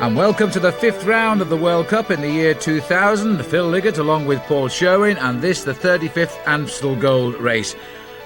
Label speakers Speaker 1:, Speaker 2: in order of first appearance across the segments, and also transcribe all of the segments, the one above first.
Speaker 1: And welcome to the 5th round of the World Cup in the year 2000. Phil Liggett along with Paul Sherwen, and this the 35th Amstel Gold race.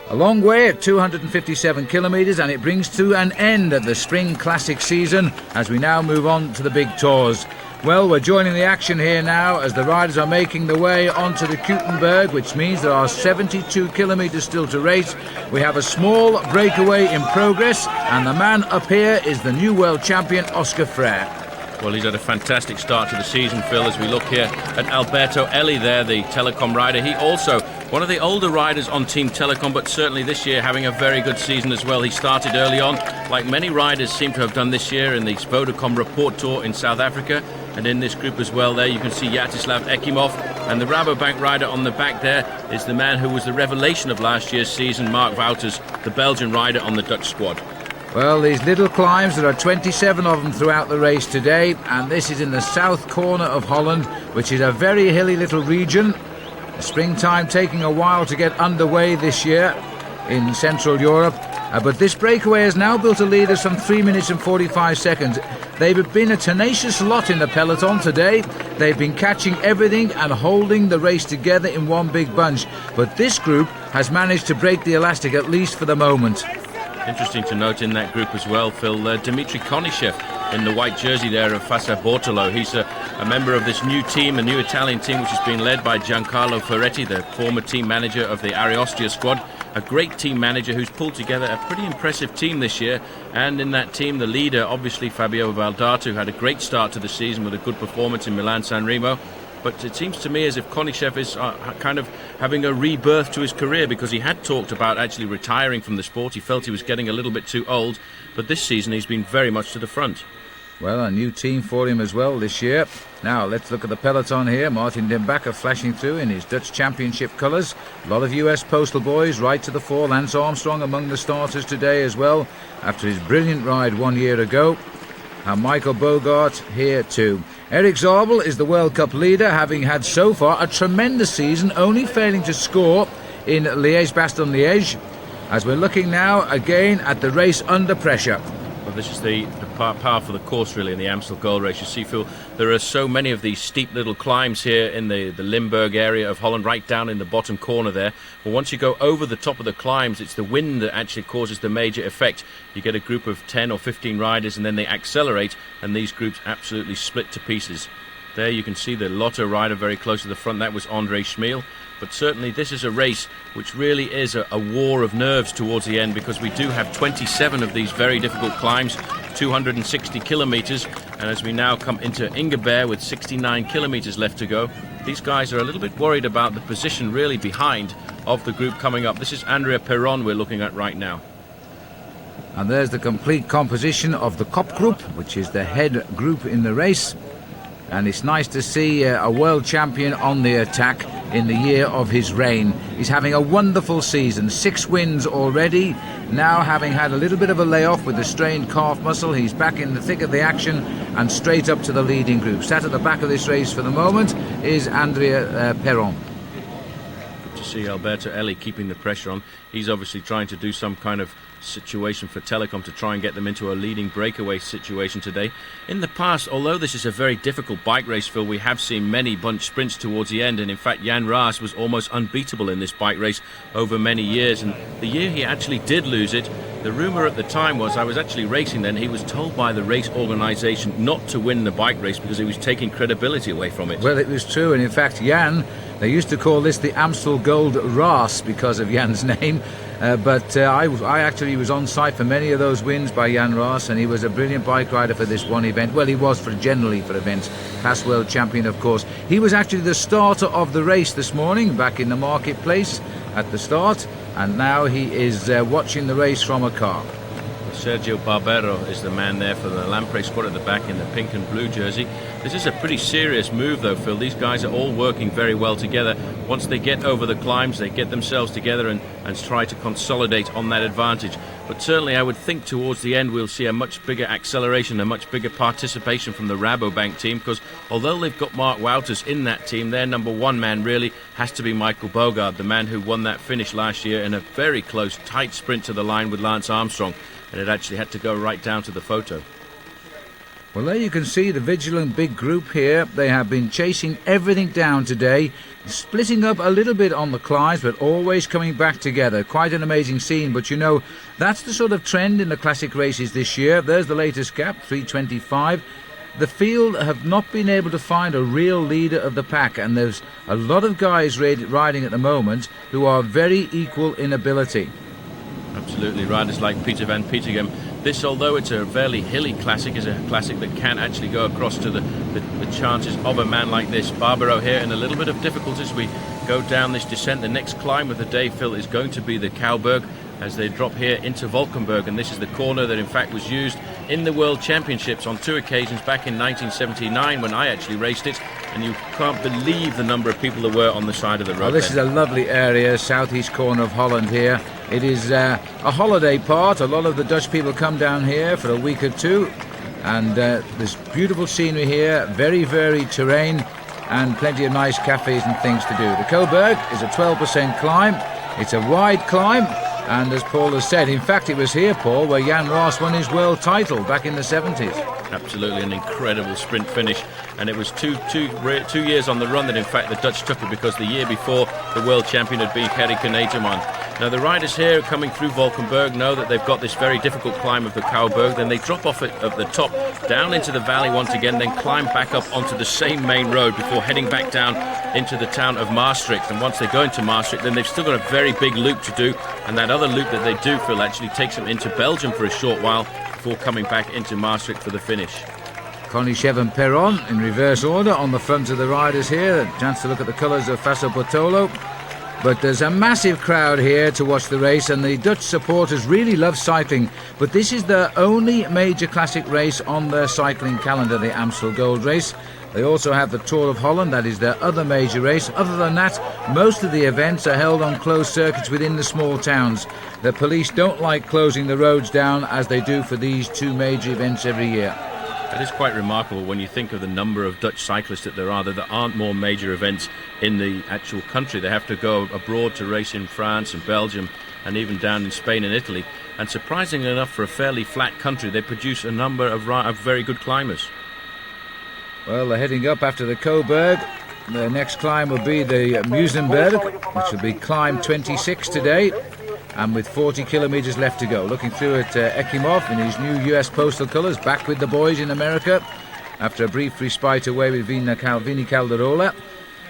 Speaker 1: A long way at 257 kilometres, and it brings to an end at the Spring Classic season as we now move on to the big tours. Well, we're joining the action here now as the riders are making their way onto the Keutenberg, which means there are 72 kilometres still to race. We have a small breakaway in progress, and the man up here is the new world champion, Oscar Freire.
Speaker 2: Well, he's had a fantastic start to the season, Phil, as we look here at Alberto Elli there, the Telecom rider. He also, one of the older riders on Team Telecom, but certainly this year having a very good season as well. He started early on, like many riders seem to have done this year in the Vodacom Report Tour in South Africa. And in this group as well there, you can see Yaroslav Ekimov, and the Rabobank rider on the back there is the man who was the revelation of last year's season, Mark Wouters, the Belgian rider on the Dutch squad.
Speaker 1: Well, these little climbs, there are 27 of them throughout the race today, and this is in the south corner of Holland, which is a very hilly little region. Springtime taking a while to get underway this year in Central Europe, but this breakaway has now built a lead of some 3 minutes and 45 seconds. They've been a tenacious lot in the peloton today. They've been catching everything and holding the race together in one big bunch, but this group has managed to break the elastic, at least for the moment.
Speaker 2: Interesting to note in that group as well, Phil, Dmitry Konishev in the white jersey there of Fassa Bortolo. He's a member of this new team, a new Italian team, which has been led by Giancarlo Ferretti, the former team manager of the Ariostoia squad. A great team manager who's pulled together a pretty impressive team this year. And in that team, the leader, obviously Fabio Valdato, who had a great start to the season with a good performance in Milan-San Remo. But it seems to me as if Konishev is kind of having a rebirth to his career, because he had talked about actually retiring from the sport. He felt he was getting a little bit too old, but this season he's been very much to the front.
Speaker 1: Well, a new team for him as well this year. Now, let's look at the peloton here. Martin Den Bakker flashing through in his Dutch Championship colours. A lot of US postal boys right to the fore. Lance Armstrong among the starters today as well, after his brilliant ride 1 year ago. And Michael Bogart here too. Eric Zabel is the World Cup leader, having had so far a tremendous season, only failing to score in Liège-Bastogne-Liège, as we're looking now again at the race under pressure.
Speaker 2: Well, this is the power for the course really in the Amstel Gold race. You see, Phil, there are so many of these steep little climbs here in the Limburg area of Holland, right down in the bottom corner there. But once you go over the top of the climbs, it's the wind that actually causes the major effect. You get a group of 10 or 15 riders and then they accelerate, and these groups absolutely split to pieces. There you can see the Lotto rider very close to the front. That was André Schmiel. But certainly this is a race which really is a war of nerves towards the end, because we do have 27 of these very difficult climbs, 260 kilometres, and as we now come into Ingeberg with 69 kilometres left to go, these guys are a little bit worried about the position really behind of the group coming up. This is Andrea Perron we're looking at right now.
Speaker 1: And there's the complete composition of the Kop group, which is the head group in the race. And it's nice to see a world champion on the attack in the year of his reign. He's having a wonderful season, 6 wins already. Now, having had a little bit of a layoff with the strained calf muscle, he's back in the thick of the action and straight up to the leading group. Sat at the back of this race for the moment is Andrea Perron.
Speaker 2: Good to see Alberto Elli keeping the pressure on. He's obviously trying to do some kind of situation for Telecom to try and get them into a leading breakaway situation today. In the past, although this is a very difficult bike race, Phil, we have seen many bunch sprints towards the end, and in fact Jan Raas was almost unbeatable in this bike race over many years, and the year he actually did lose it, the rumour at the time was, I was actually racing then, he was told by the race organisation not to win the bike race because he was taking credibility away from it.
Speaker 1: Well, it was true, and in fact Jan, they used to call this the Amstel Gold Raas because of Jan's name. But I actually was on site for many of those wins by Jan Raas, and he was a brilliant bike rider for this one event. Well, he was generally for events, past world champion of course. He was actually the starter of the race this morning, back in the marketplace at the start, and now he is watching the race from a car.
Speaker 2: Sergio Barbero is the man there for the Lampre squad at the back in the pink and blue jersey. This is a pretty serious move though, Phil. These guys are all working very well together. Once they get over the climbs, they get themselves together and try to consolidate on that advantage. But certainly I would think towards the end we'll see a much bigger acceleration, a much bigger participation from the Rabobank team, because although they've got Mark Wouters in that team, their number one man really has to be Michael Bogard, the man who won that finish last year in a very close, tight sprint to the line with Lance Armstrong. And it actually had to go right down to the photo.
Speaker 1: Well, there you can see the vigilant big group here. They have been chasing everything down today, splitting up a little bit on the climbs, but always coming back together. Quite an amazing scene, but you know, that's the sort of trend in the classic races this year. There's the latest gap, 3:25. The field have not been able to find a real leader of the pack, and there's a lot of guys riding at the moment who are very equal in ability.
Speaker 2: Absolutely, riders like Peter van Petegem. This, although it's a fairly hilly classic, is a classic that can actually go across to the chances of a man like this. Barbaro here in a little bit of difficulties. We go down this descent. The next climb of the day, Phil, is going to be the Cowberg as they drop here into Valkenburg, and this is the corner that in fact was used in the World Championships on 2 occasions back in 1979 when I actually raced it, and you can't believe the number of people there were on the side of the road.
Speaker 1: Well, this is a lovely area, southeast corner of Holland here. It is a holiday part. A lot of the Dutch people come down here for a week or two, and there's beautiful scenery here, very varied terrain, and plenty of nice cafes and things to do. The Coburg is a 12% climb. It's a wide climb, and as Paul has said, in fact it was here, Paul, where Jan Ross won his world title back in the 70s.
Speaker 2: Absolutely an incredible sprint finish, and it was two years on the run that in fact the Dutch took it, because the year before the world champion had been Gerry Kneteman. Now the riders here coming through Valkenburg know that they've got this very difficult climb of the Cowberg, then they drop off at the top down into the valley once again, then climb back up onto the same main road before heading back down into the town of Maastricht. And once they go into Maastricht, then they've still got a very big loop to do, and that other loop that they do, Phil, actually takes them into Belgium for a short while before coming back into Maastricht for the finish.
Speaker 1: Konishev and Perron in reverse order on the front of the riders here. A chance to look at the colours of Faso Bortolo. But there's a massive crowd here to watch the race, and the Dutch supporters really love cycling. But this is the only major classic race on their cycling calendar, the Amstel Gold race. They also have the Tour of Holland, that is their other major race. Other than that, most of the events are held on closed circuits within the small towns. The police don't like closing the roads down as they do for these two major events every year.
Speaker 2: That is quite remarkable when you think of the number of Dutch cyclists that there are, that there aren't more major events in the actual country. They have to go abroad to race in France and Belgium and even down in Spain and Italy. And surprisingly enough, for a fairly flat country, they produce a number of very good climbers.
Speaker 1: Well, they're heading up after the Coburg. The next climb will be the Musenberg, which will be climb 26 today, and with 40 kilometres left to go. Looking through at Ekimov in his new US postal colours, back with the boys in America after a brief respite away with Vini Calderola.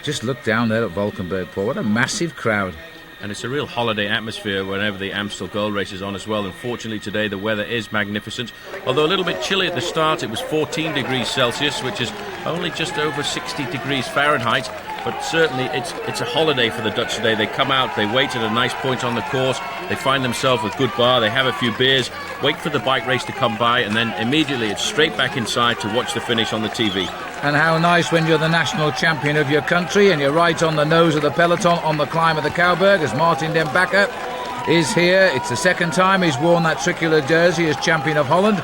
Speaker 1: Just look down there at Valkenburg, Paul. What a massive crowd.
Speaker 2: And it's a real holiday atmosphere whenever the Amstel Gold race is on as well. Unfortunately today the weather is magnificent, although a little bit chilly at the start. It was 14 degrees Celsius, which is only just over 60 degrees Fahrenheit. But certainly it's a holiday for the Dutch today. They come out, they wait at a nice point on the course, they find themselves a good bar, they have a few beers, wait for the bike race to come by, and then immediately it's straight back inside to watch the finish on the TV.
Speaker 1: And how nice when you're the national champion of your country and you're right on the nose of the peloton on the climb of the Cowberg, as Martin Den Bakker is here. It's the second time he's worn that tricolor jersey as champion of Holland.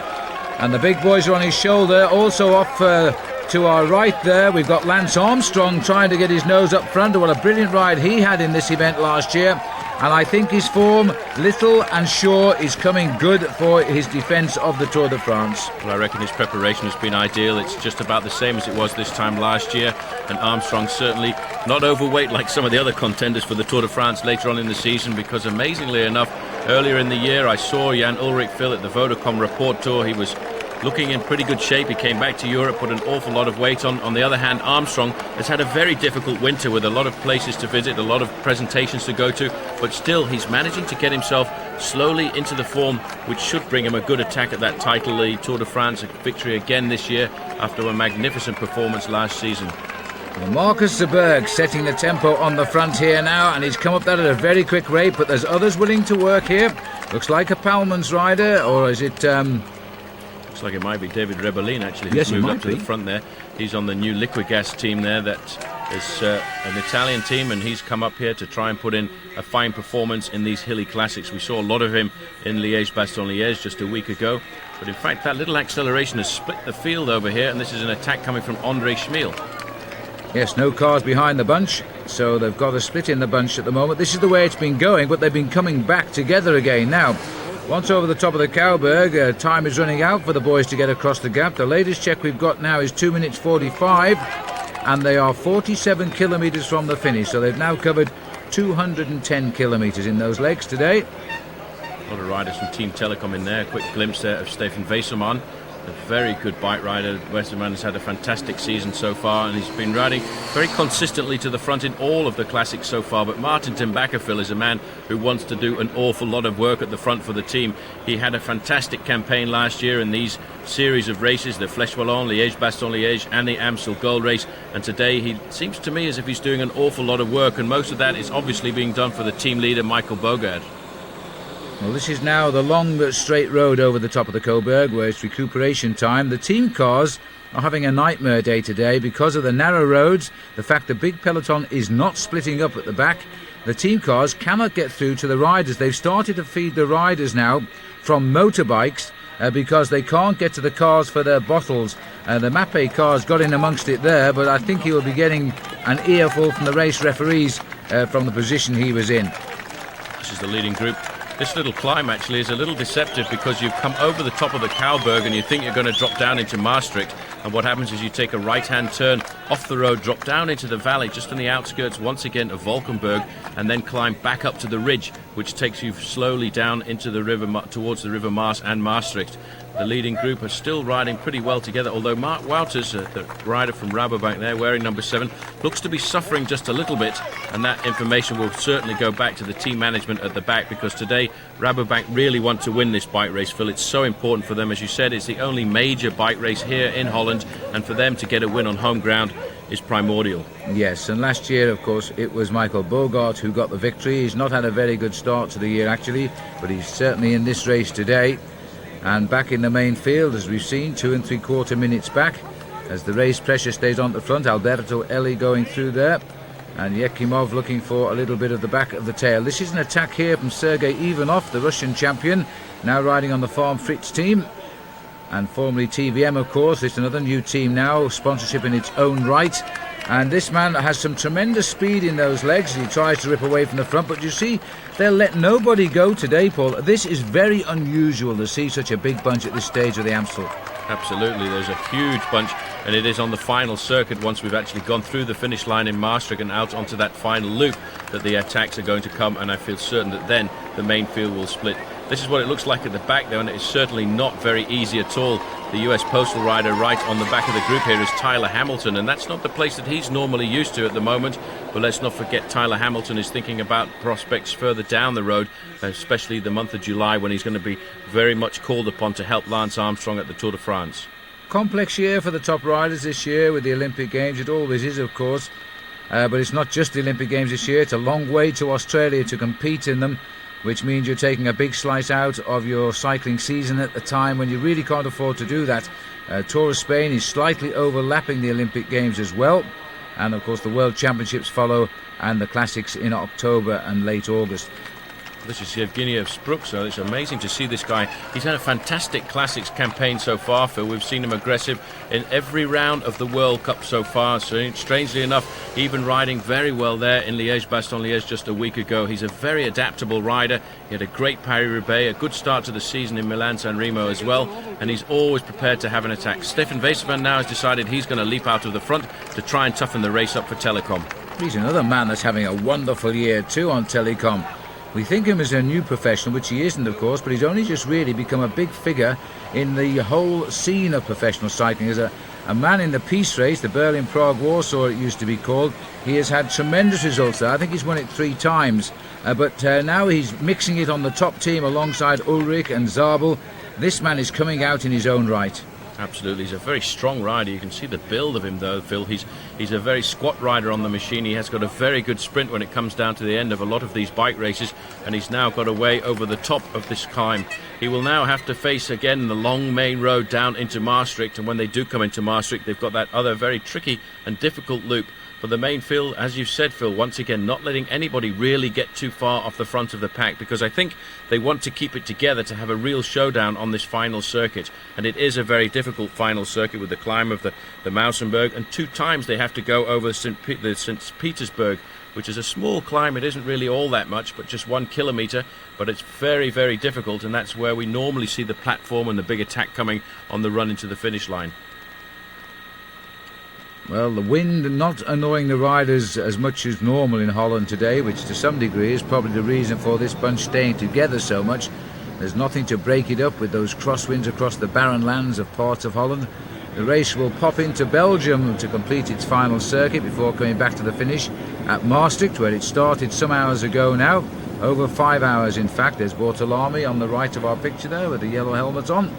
Speaker 1: And the big boys are on his shoulder. Also off to our right there, we've got Lance Armstrong trying to get his nose up front. What a brilliant ride he had in this event last year. And I think his form, little and sure, is coming good for his defence of the Tour de France.
Speaker 2: Well, I reckon his preparation has been ideal. It's just about the same as it was this time last year. And Armstrong certainly not overweight like some of the other contenders for the Tour de France later on in the season, because amazingly enough, earlier in the year I saw Jan Ulrich Phil at the Vodacom Report Tour. He was looking in pretty good shape. He came back to Europe, put an awful lot of weight on. On the other hand, Armstrong has had a very difficult winter with a lot of places to visit, a lot of presentations to go to, but still he's managing to get himself slowly into the form which should bring him a good attack at that title, the Tour de France, a victory again this year after a magnificent performance last season.
Speaker 1: Well, Marcus Seberg setting the tempo on the front here now, and he's come up that at a very quick rate, but there's others willing to work here. Looks like a Palmans rider, or is it...
Speaker 2: Looks like it might be David Rebellin, actually, who's
Speaker 1: yes,
Speaker 2: moved up to the front there. He's on the new Liquigas team there. That is an Italian team, and he's come up here to try and put in a fine performance in these hilly classics. We saw a lot of him in Liège-Bastogne-Liège just a week ago. But in fact, that little acceleration has split the field over here, and this is an attack coming from André Schmiel.
Speaker 1: Yes, no cars behind the bunch, so they've got a split in the bunch at the moment. This is the way it's been going, but they've been coming back together again. Now, Once over the top of the Cowberg, time is running out for the boys to get across the gap. The latest check we've got now is 2 minutes 45, and they are 47 kilometres from the finish, so they've now covered 210 kilometres in those legs today.
Speaker 2: A lot of riders from Team Telecom in there. A quick glimpse there of Stefan Weisselmann, a very good bike rider. Weisselmann has had a fantastic season so far, and he's been riding very consistently to the front in all of the classics so far. But Martin ten Bakker is a man who wants to do an awful lot of work at the front for the team. He had a fantastic campaign last year in these series of races, the Flèche Wallonne, Liège-Bastogne-Liège and the Amstel Gold race, and today he seems to me as if he's doing an awful lot of work, and most of that is obviously being done for the team leader Michael Bogard.
Speaker 1: Well, this is now the long straight road over the top of the Coburg, where it's recuperation time. The team cars are having a nightmare day today because of the narrow roads, the fact the big peloton is not splitting up at the back. The team cars cannot get through to the riders. They've started to feed the riders now from motorbikes because they can't get to the cars for their bottles. The Mappe cars got in amongst it there, but I think he will be getting an earful from the race referees from the position he was in.
Speaker 2: This is the leading group. This little climb actually is a little deceptive because you've come over the top of the Cowberg and you think you're going to drop down into Maastricht, and what happens is you take a right-hand turn off the road, drop down into the valley just on the outskirts once again of Valkenburg, and then climb back up to the ridge, which takes you slowly down into the river towards the River Maas and Maastricht. The leading group are still riding pretty well together, although Mark Wouters, the rider from Rabobank there, wearing number 7, looks to be suffering just a little bit, and that information will certainly go back to the team management at the back, because today Rabobank really want to win this bike race, Phil. It's so important for them. As you said, it's the only major bike race here in Holland, and for them to get a win on home ground is primordial.
Speaker 1: Yes, and last year, of course, it was Michael Bogart who got the victory. He's not had a very good start to the year, actually, but he's certainly in this race today. And back in the main field, as we've seen, 2 3/4 minutes back, as the race pressure stays on the front. Alberto Elli going through there, and Yekimov looking for a little bit of the back of the tail. This is an attack here from Sergei Ivanov, the Russian champion, now riding on the Farm Fritz team, and formerly TVM, of course. It's another new team now, sponsorship in its own right. And this man has some tremendous speed in those legs. He tries to rip away from the front, but you see, they'll let nobody go today, Paul. This is very unusual to see such a big bunch at this stage of the Amstel.
Speaker 2: Absolutely, there's a huge bunch, and it is on the final circuit, once we've actually gone through the finish line in Maastricht and out onto that final loop, that the attacks are going to come, and I feel certain that then the main field will split. This is what it looks like at the back, though, and it's certainly not very easy at all. The US Postal rider right on the back of the group here is Tyler Hamilton, and that's not the place that he's normally used to at the moment. But let's not forget, Tyler Hamilton is thinking about prospects further down the road, especially the month of July, when he's going to be very much called upon to help Lance Armstrong at the Tour de France.
Speaker 1: Complex year for the top riders this year with the Olympic Games. It always is, of course, but it's not just the Olympic Games this year. It's a long way to Australia to compete in them, which means you're taking a big slice out of your cycling season at the time when you really can't afford to do that. Tour of Spain is slightly overlapping the Olympic Games as well, and of course the World Championships follow, and the Classics in October and late August.
Speaker 2: This is Yevgeny Spruk, so it's amazing to see this guy. He's had a fantastic Classics campaign so far, Phil. We've seen him aggressive in every round of the World Cup so far. So, strangely enough, even riding very well there in Liège-Bastogne-Liège just a week ago. He's a very adaptable rider. He had a great Paris-Roubaix, a good start to the season in Milan-San Remo as well, and he's always prepared to have an attack. Stefan Weisselmann now has decided he's going to leap out of the front to try and toughen the race up for Telecom.
Speaker 1: He's another man that's having a wonderful year too on Telecom. We think him as a new professional, which he isn't, of course, but he's only just really become a big figure in the whole scene of professional cycling. As a man in the peace race, the Berlin-Prague-Warsaw it used to be called, he has had tremendous results there. I think he's won it 3 times. But now he's mixing it on the top team alongside Ulrich and Zabel. This man is coming out in his own right.
Speaker 2: Absolutely, he's a very strong rider. You can see the build of him though, Phil. He's a very squat rider on the machine. He has got a very good sprint when it comes down to the end of a lot of these bike races, and he's now got away over the top of this climb. He will now have to face again the long main road down into Maastricht, and when they do come into Maastricht, they've got that other very tricky and difficult loop. For the main field, as you've said, Phil, once again, not letting anybody really get too far off the front of the pack, because I think they want to keep it together to have a real showdown on this final circuit. And it is a very difficult final circuit with the climb of the Mausenberg, and 2 times they have to go over the St. Petersburg which is a small climb. It isn't really all that much, but just 1 kilometre, but it's very, very difficult, and that's where we normally see the platform and the big attack coming on the run into the finish line.
Speaker 1: Well, the wind not annoying the riders as much as normal in Holland today, which to some degree is probably the reason for this bunch staying together so much. There's nothing to break it up with those crosswinds across the barren lands of parts of Holland. The race will pop into Belgium to complete its final circuit before coming back to the finish at Maastricht, where it started some hours ago now. Over 5 hours, in fact. There's Bortolami on the right of our picture there with the yellow helmet on.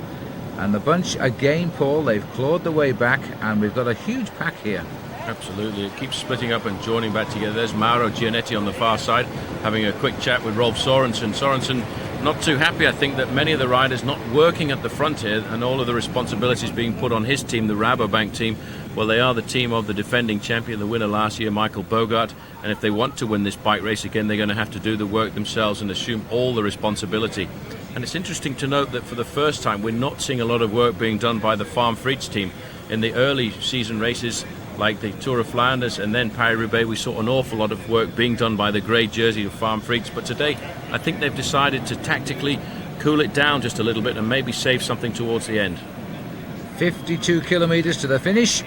Speaker 1: And the bunch again, Paul, they've clawed the way back, and we've got a huge pack here.
Speaker 2: Absolutely, it keeps splitting up and joining back together. There's Mauro Gianetti on the far side having a quick chat with Rolf Sorensen. Sorensen not too happy, I think, that many of the riders not working at the front here, and all of the responsibilities being put on his team, the Rabobank team. Well, they are the team of the defending champion, the winner last year, Michael Bogart, and if they want to win this bike race again, they're going to have to do the work themselves and assume all the responsibility. And it's interesting to note that for the first time, we're not seeing a lot of work being done by the Farm Frites team. In the early season races, like the Tour of Flanders and then Paris-Roubaix, we saw an awful lot of work being done by the grey jersey of Farm Frites. But today, I think they've decided to tactically cool it down just a little bit and maybe save something towards the end.
Speaker 1: 52 kilometres to the finish.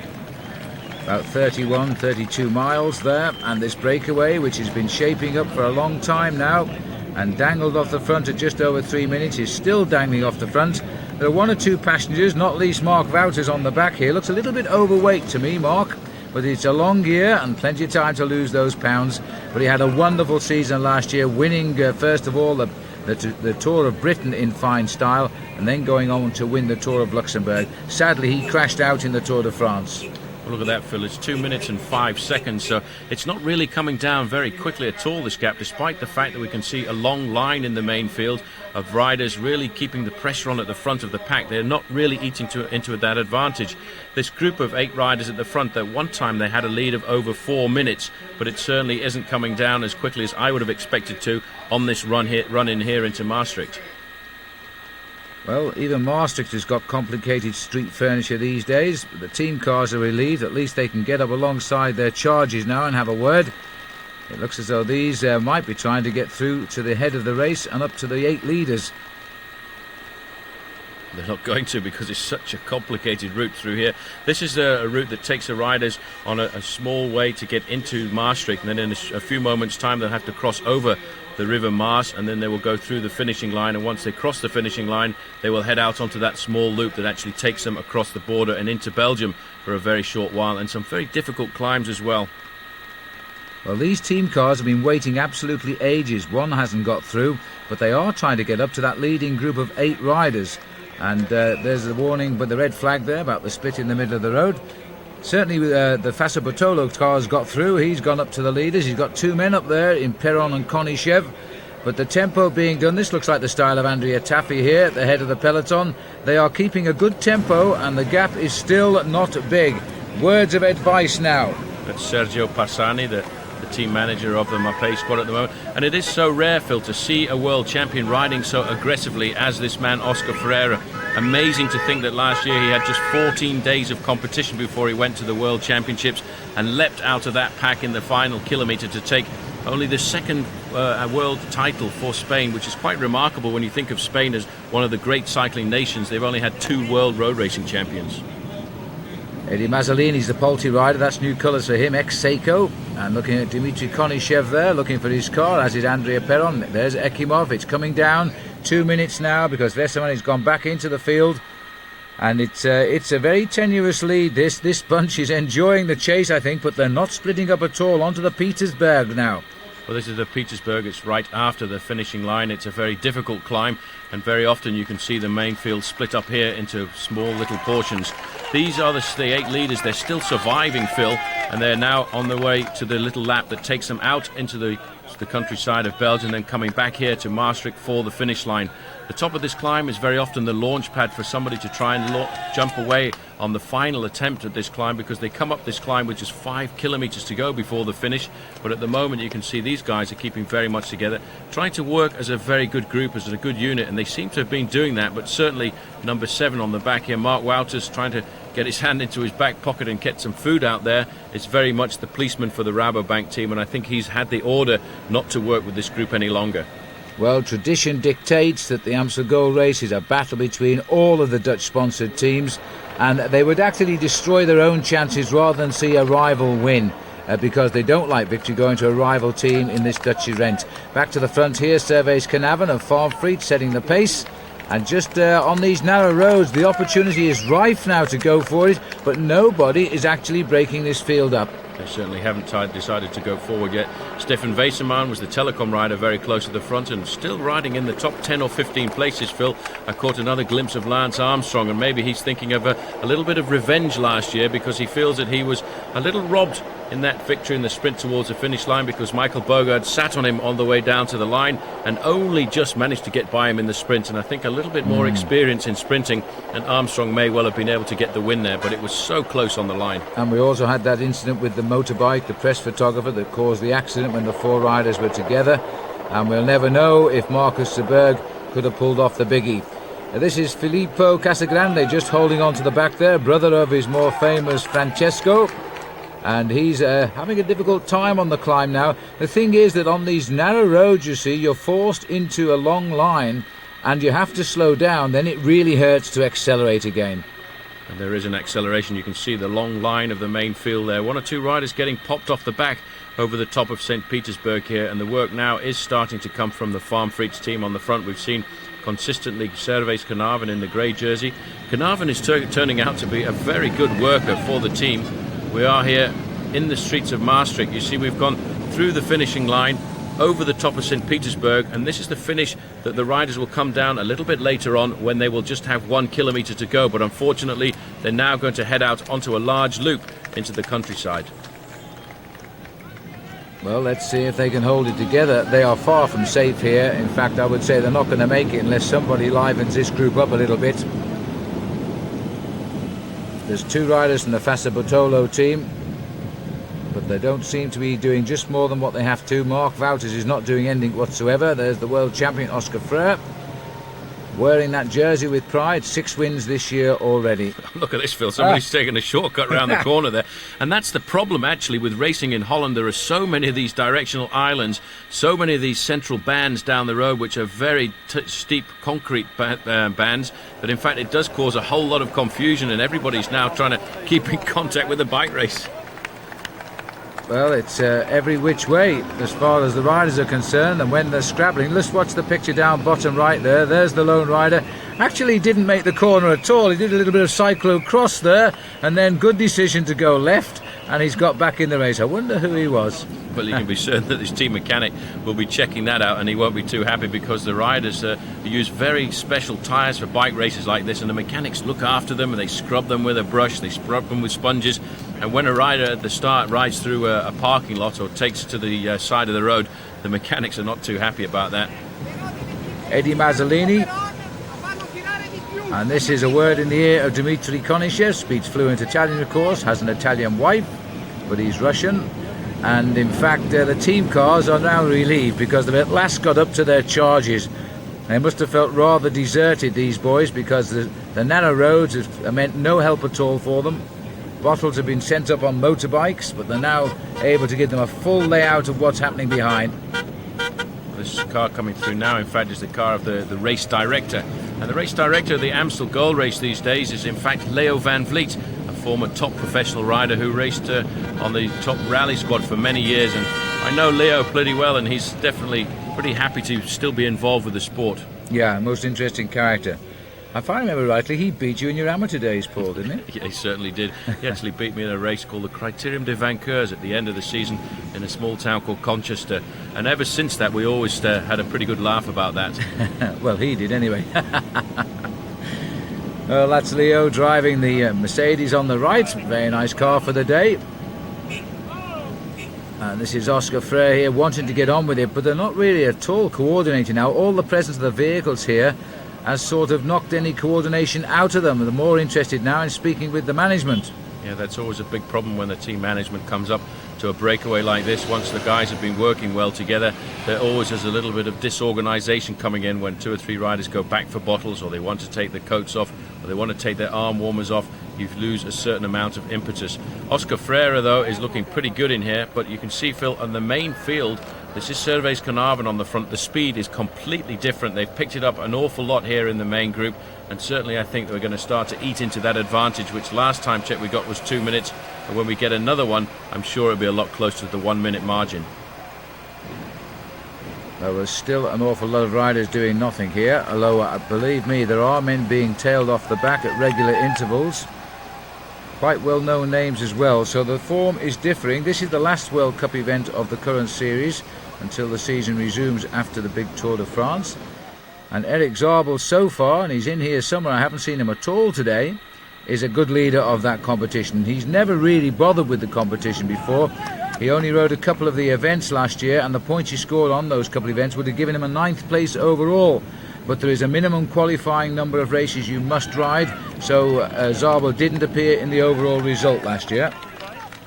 Speaker 1: About 32 miles there. And this breakaway, which has been shaping up for a long time now, and dangled off the front at just over 3 minutes, is still dangling off the front. There are 1 or 2 passengers, not least Mark Wouters on the back here. Looks a little bit overweight to me, Mark, but it's a long year and plenty of time to lose those pounds. But he had a wonderful season last year, winning first of all the Tour of Britain in fine style, and then going on to win the Tour of Luxembourg. Sadly, he crashed out in the Tour de France.
Speaker 2: Well, look at that, Phil. It's 2 minutes and 5 seconds, so it's not really coming down very quickly at all, this gap, despite the fact that we can see a long line in the main field of riders really keeping the pressure on at the front of the pack. They're not really eating into that advantage. This group of 8 riders at the front, at one time they had a lead of over 4 minutes, but it certainly isn't coming down as quickly as I would have expected to on this run in here into Maastricht.
Speaker 1: Well, even Maastricht has got complicated street furniture these days. The team cars are relieved. At least they can get up alongside their charges now and have a word. It looks as though these might be trying to get through to the head of the race and up to the 8 leaders.
Speaker 2: They're not going to, because it's such a complicated route through here. This is a route that takes the riders on a small way to get into Maastricht, and then in a few moments' time they'll have to cross over the River Maas, and then they will go through the finishing line, and once they cross the finishing line they will head out onto that small loop that actually takes them across the border and into Belgium for a very short while, and some very difficult climbs as well.
Speaker 1: Well, these team cars have been waiting absolutely ages. One hasn't got through, but they are trying to get up to that leading group of 8 riders. And there's the warning with the red flag there about the split in the middle of the road. Certainly the Fassa Bortolo car's got through. He's gone up to the leaders. He's got 2 men up there in Perron and Konishev. But the tempo being done, this looks like the style of Andrea Tafi here at the head of the peloton. They are keeping a good tempo, and the gap is still not big. Words of advice now.
Speaker 2: That's Sergio Passani, the team manager of the Mapei squad at the moment. And it is so rare, Phil, to see a world champion riding so aggressively as this man, Oscar Ferreira. Amazing to think that last year he had just 14 days of competition before he went to the World Championships and leapt out of that pack in the final kilometre to take only the second world title for Spain, which is quite remarkable when you think of Spain as one of the great cycling nations. They've only had 2 world road racing champions.
Speaker 1: Eddie Mazzolini's the Polti rider. That's new colours for him, ex-Seiko. And looking at Dmitry Konishev there, looking for his car, as is Andrea Perron. There's Ekimov. It's coming down. 2 minutes now because Vesemani's gone back into the field. And it's a very tenuous lead. This bunch is enjoying the chase, I think, but they're not splitting up at all. Onto the Petersberg now.
Speaker 2: Well, this is the Petersberg. It's right after the finishing line. It's a very difficult climb, and very often you can see the main field split up here into small little portions. These are the 8 leaders. They're still surviving, Phil, and they're now on the way to the little lap that takes them out into the countryside of Belgium, then coming back here to Maastricht for the finish line. The top of this climb is very often the launch pad for somebody to try and jump away on the final attempt at this climb, because they come up this climb with just 5 kilometres to go before the finish. But at the moment you can see these guys are keeping very much together, trying to work as a very good group, as a good unit, and they seem to have been doing that. But certainly number 7 on the back here, Mark Wouters, trying to get his hand into his back pocket and get some food out there. It's very much the policeman for the Rabobank team, and I think he's had the order not to work with this group any longer.
Speaker 1: Well, tradition dictates that the Amstel Gold Race is a battle between all of the Dutch-sponsored teams, and they would actually destroy their own chances rather than see a rival win, because they don't like victory going to a rival team in this Dutch event. Back to the front here, Servaes Knaven of Farmfleet setting the pace. And just on these narrow roads, the opportunity is rife now to go for it, but nobody is actually breaking this field up.
Speaker 2: They certainly haven't decided to go forward yet. Stefan Weseman was the telecom rider very close to the front and still riding in the top 10 or 15 places, Phil. I caught another glimpse of Lance Armstrong, and maybe he's thinking of a little bit of revenge last year, because he feels that he was a little robbed in that victory in the sprint towards the finish line, because Michael Bogard sat on him on the way down to the line and only just managed to get by him in the sprint. And I think a little bit more experience in sprinting, and Armstrong may well have been able to get the win there, but it was so close on the line.
Speaker 1: And we also had that incident with the motorbike, the press photographer, that caused the accident when the 4 riders were together, and we'll never know if Marcus Seberg could have pulled off the biggie. This is Filippo Casagrande just holding on to the back there, brother of his more famous Francesco, and he's having a difficult time on the climb now. The thing is that on these narrow roads, you see, you're forced into a long line and you have to slow down, then it really hurts to accelerate again.
Speaker 2: And there is an acceleration. You can see the long line of the main field there. 1 or 2 riders getting popped off the back over the top of St. Petersburg here, and the work now is starting to come from the Farmfleet's team on the front. We've seen consistently Servaes Knaven in the grey jersey. Knaven is turning out to be a very good worker for the team. We are here in the streets of Maastricht. You see, we've gone through the finishing line, over the top of St. Petersburg, and this is the finish that the riders will come down a little bit later on, when they will just have 1 kilometre to go. But unfortunately, they're now going to head out onto a large loop into the countryside.
Speaker 1: Well, let's see if they can hold it together. They are far from safe here. In fact, I would say they're not going to make it unless somebody livens this group up a little bit. There's 2 riders from the Fassa Bortolo team, but they don't seem to be doing just more than what they have to. Mark Wouters is not doing anything whatsoever. There's the world champion Oscar Freire, wearing that jersey with pride. 6 wins this year already.
Speaker 2: Look at this, Phil. Somebody's taken a shortcut around the corner there. And that's the problem, actually, with racing in Holland. There are so many of these directional islands, so many of these central bands down the road, which are very steep concrete bands, that in fact it does cause a whole lot of confusion, and everybody's now trying to keep in contact with the bike race.
Speaker 1: Well, it's every which way as far as the riders are concerned, and when they're scrabbling, let's watch the picture down bottom right there. There's the lone rider. Actually didn't make the corner at all. He did a little bit of cyclo-cross there, and then good decision to go left, and he's got back in the race. I wonder who he was.
Speaker 2: Well, you can be certain that his team mechanic will be checking that out, and he won't be too happy, because the riders use very special tyres for bike races like this, and the mechanics look after them, and they scrub them with a brush, they scrub them with sponges. And when a rider at the start rides through a parking lot or takes to the side of the road, the mechanics are not too happy about that.
Speaker 1: Eddie Mazzolini. And this is a word in the ear of Dmitry Konishev. Speaks fluent Italian, of course, has an Italian wife, but he's Russian. And in fact, the team cars are now relieved, because they've at last got up to their charges. They must have felt rather deserted, these boys, because the narrow roads have meant no help at all for them. Bottles have been sent up on motorbikes, but they're now able to give them a full layout of what's happening behind.
Speaker 2: This car coming through now, in fact, is the car of the race director. And the race director of the Amstel Gold Race these days is, in fact, Leo van Vliet, a former top professional rider who raced on the top rally squad for many years. And I know Leo pretty well, and he's definitely pretty happy to still be involved with the sport.
Speaker 1: Yeah, most interesting character. If I remember rightly, he beat you in your amateur days, Paul, didn't he?
Speaker 2: Yeah, he certainly did. He actually beat me in a race called the Criterium de Vainqueurs at the end of the season in a small town called Colchester. And ever since that, we always had a pretty good laugh about that.
Speaker 1: Well, he did anyway. Well, that's Leo driving the Mercedes on the right. Very nice car for the day. And this is Oscar Freire here, wanting to get on with it, but they're not really at all coordinating now. All the presence of the vehicles here has sort of knocked any coordination out of them. They're more interested now in speaking with the management.
Speaker 2: Yeah, that's always a big problem when the team management comes up to a breakaway like this. Once the guys have been working well together, there always is a little bit of disorganisation coming in when 2 or 3 riders go back for bottles, or they want to take their coats off, or they want to take their arm warmers off. You lose a certain amount of impetus. Oscar Freire, though, is looking pretty good in here, but you can see, Phil, on the main field, this is Cervez Carnarvon on the front. The speed is completely different. They've picked it up an awful lot here in the main group, and certainly I think we're going to start to eat into that advantage, which last time check we got was 2 minutes, and when we get another one, I'm sure it'll be a lot closer to the 1 minute margin.
Speaker 1: There was still an awful lot of riders doing nothing here, although believe me, there are men being tailed off the back at regular intervals. Quite well-known names as well, so the form is differing. This is the last World Cup event of the current series until the season resumes after the big Tour de France. And Eric Zabel so far, and he's in here somewhere, I haven't seen him at all today, is a good leader of that competition. He's never really bothered with the competition before. He only rode a couple of the events last year, and the points he scored on those couple of events would have given him a 9th place overall. But there is a minimum qualifying number of races you must ride, so Zabel didn't appear in the overall result last year.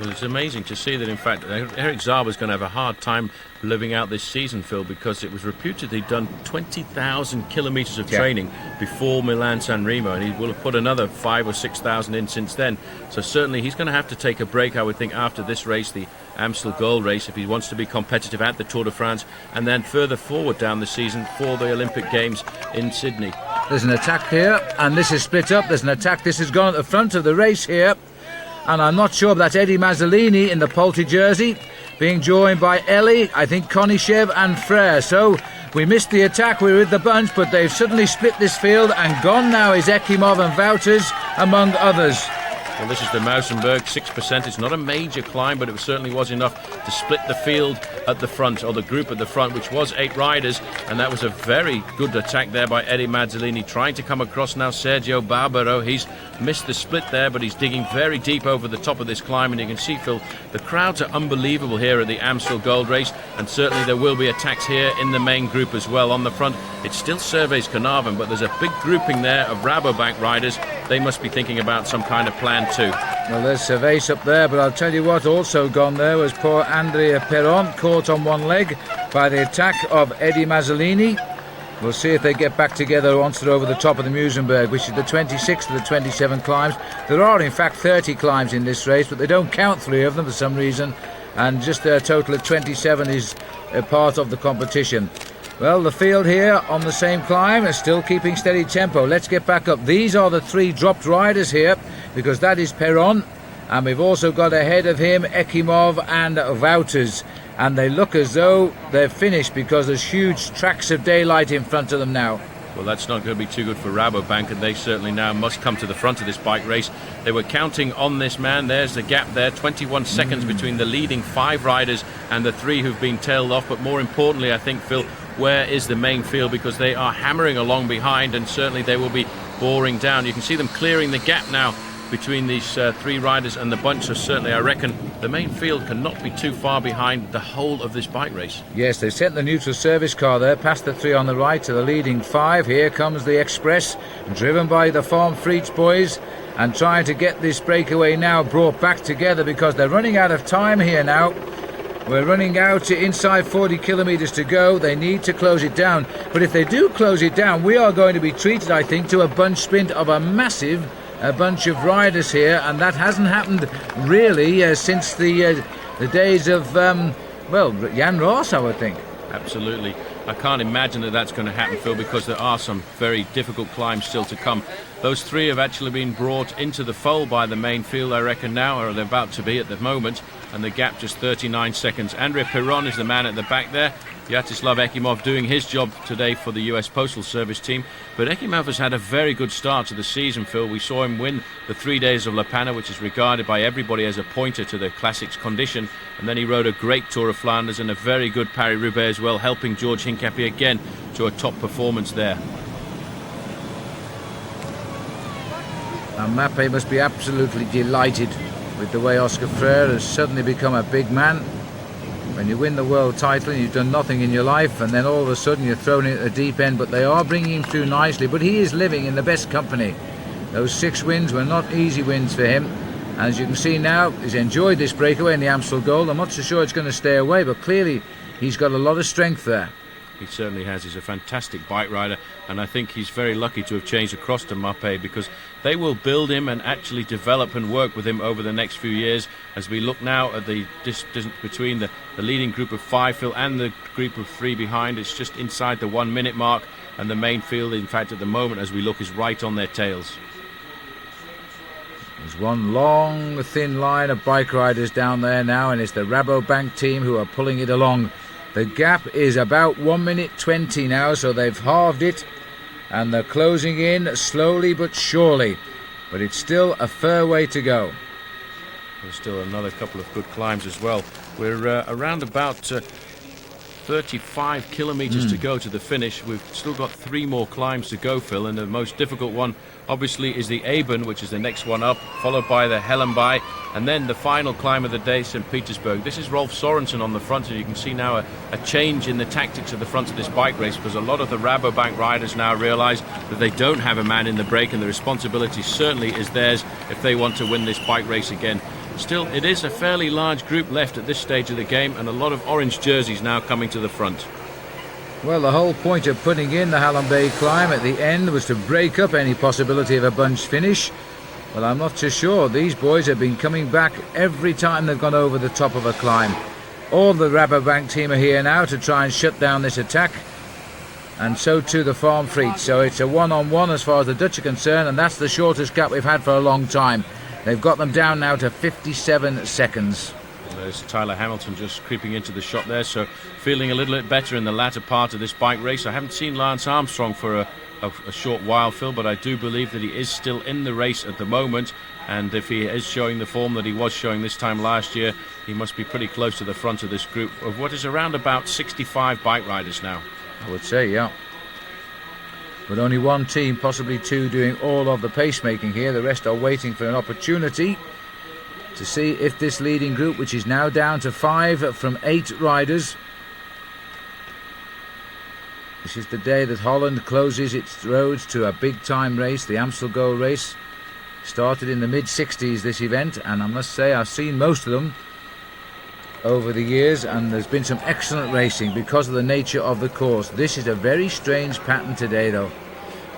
Speaker 2: Well, it's amazing to see that, in fact, Eric Zabel is going to have a hard time living out this season, Phil, because it was reputed he'd done 20,000 kilometres of training before Milan-San Remo, and he will have put another 5,000 or 6,000 in since then. So certainly he's going to have to take a break, I would think, after this race, the Amstel Gold race, if he wants to be competitive at the Tour de France, and then further forward down the season for the Olympic Games in Sydney.
Speaker 1: There's an attack here, and this is split up. There's an attack. This has gone at the front of the race here. And I'm not sure, but that's Eddie Mazzolini in the Polti jersey, being joined by Ellie, I think Konishev and Frere. So we missed the attack, we were with the bunch, but they've suddenly split this field, and gone now is Ekimov and Wouters, among others.
Speaker 2: Well, this is the Mausenberg, 6%. It's not a major climb, but it certainly was enough to split the field at the front, or the group at the front, which was 8 riders, and that was a very good attack there by Eddie Mazzolini, trying to come across now Sergio Barbaro. He's missed the split there, but he's digging very deep over the top of this climb, and you can see, Phil, the crowds are unbelievable here at the Amstel Gold Race, and certainly there will be attacks here in the main group as well. On the front, it's still Cervez Carnarvon, but there's a big grouping there of Rabobank riders. They must be thinking about some kind of plan too.
Speaker 1: Well, there's Cervez up there, but I'll tell you what, also gone there was poor Andrea Perron, caught on one leg by the attack of Eddie Mazzolini. We'll see if they get back together once they're over the top of the Musenberg, which is the 26th of the 27 climbs. There are, in fact, 30 climbs in this race, but they don't count 3 of them for some reason, and just a total of 27 is a part of the competition. Well, the field here on the same climb is still keeping steady tempo. Let's get back up. These are the 3 dropped riders here, because that is Perron, and we've also got ahead of him Ekimov and Wouters, and they look as though they're finished because there's huge tracks of daylight in front of them now.
Speaker 2: Well, that's not going to be too good for Rabobank, and they certainly now must come to the front of this bike race. They were counting on this man. There's the gap there, 21 seconds between the leading 5 riders and the 3 who've been tailed off. But more importantly, I think, Phil, where is the main field? Because they are hammering along behind, and certainly they will be boring down. You can see them clearing the gap now between these 3 riders and the bunch, so certainly I reckon the main field cannot be too far behind the whole of this bike race.
Speaker 1: Yes, they sent the neutral service car there, past the 3 on the right to the leading 5. Here comes the Express, driven by the Farm Freets boys, and trying to get this breakaway now brought back together, because they're running out of time here now. We're running out to inside 40 kilometres to go. They need to close it down, but if they do close it down, we are going to be treated, I think, to a bunch sprint of a massive bunch of riders here, and that hasn't happened really since the days of Jan Ross, I would think.
Speaker 2: Absolutely. I can't imagine that that's going to happen, Phil, because there are some very difficult climbs still to come. Those 3 have actually been brought into the fold by the main field, I reckon now, or they're about to be at the moment, and the gap just 39 seconds. Andrea Perron is the man at the back there. Vyacheslav Ekimov doing his job today for the US Postal Service team. But Ekimov has had a very good start to the season, Phil. We saw him win the 3 days of La Panne, which is regarded by everybody as a pointer to the Classics condition. And then he rode a great Tour of Flanders and a very good Paris-Roubaix as well, helping George Hincapie again to a top performance there.
Speaker 1: And Mappe must be absolutely delighted with the way Oscar Freire has suddenly become a big man. When you win the world title and you've done nothing in your life, and then all of a sudden you're thrown in at the deep end, but they are bringing him through nicely. But he is living in the best company. Those 6 wins were not easy wins for him. As you can see now, he's enjoyed this breakaway in the Amstel Gold. I'm not so sure it's going to stay away, but clearly he's got a lot of strength there.
Speaker 2: He certainly has. He's a fantastic bike rider, and I think he's very lucky to have changed across to Mapei, because they will build him and actually develop and work with him over the next few years. As we look now at the distance between the leading group of 5, Phil, and the group of 3 behind, it's just inside the 1 minute mark, and the main field, in fact, at the moment, as we look, is right on their tails.
Speaker 1: There's one long, thin line of bike riders down there now, and it's the Rabobank team who are pulling it along. The gap is about 1 minute 20 now, so they've halved it, and they're closing in slowly but surely. But it's still a fair way to go.
Speaker 2: There's still another couple of good climbs as well. We're around about 35 kilometres to go to the finish. We've still got 3 more climbs to go, Phil, and the most difficult one obviously is the Eben, which is the next one up, followed by the Hellenby, and then the final climb of the day, St. Petersburg. This is Rolf Sorensen on the front, and you can see now a change in the tactics at the front of this bike race, because a lot of the Rabobank riders now realise that they don't have a man in the break, and the responsibility certainly is theirs if they want to win this bike race again. Still, it is a fairly large group left at this stage of the game, and a lot of orange jerseys now coming to the front.
Speaker 1: Well, the whole point of putting in the Hallenbay climb at the end was to break up any possibility of a bunch finish. Well, I'm not so sure. These boys have been coming back every time they've gone over the top of a climb. All the Rabobank team are here now to try and shut down this attack, and so too the Farm Fleet. So it's a one-on-one as far as the Dutch are concerned, and that's the shortest gap we've had for a long time. They've got them down now to 57 seconds.
Speaker 2: There's Tyler Hamilton just creeping into the shot there, so feeling a little bit better in the latter part of this bike race. I haven't seen Lance Armstrong for a short while, Phil, but I do believe that he is still in the race at the moment, and if he is showing the form that he was showing this time last year, he must be pretty close to the front of this group of what is around about 65 bike riders now.
Speaker 1: I would say, yeah. But only one team, possibly 2, doing all of the pacemaking here. The rest are waiting for an opportunity to see if this leading group, which is now down to 5 from 8 riders. This is the day that Holland closes its roads to a big-time race, the Amstel Gold race. Started in the mid-60s, this event, and I must say I've seen most of them over the years, and there's been some excellent racing because of the nature of the course. This is a very strange pattern today, though.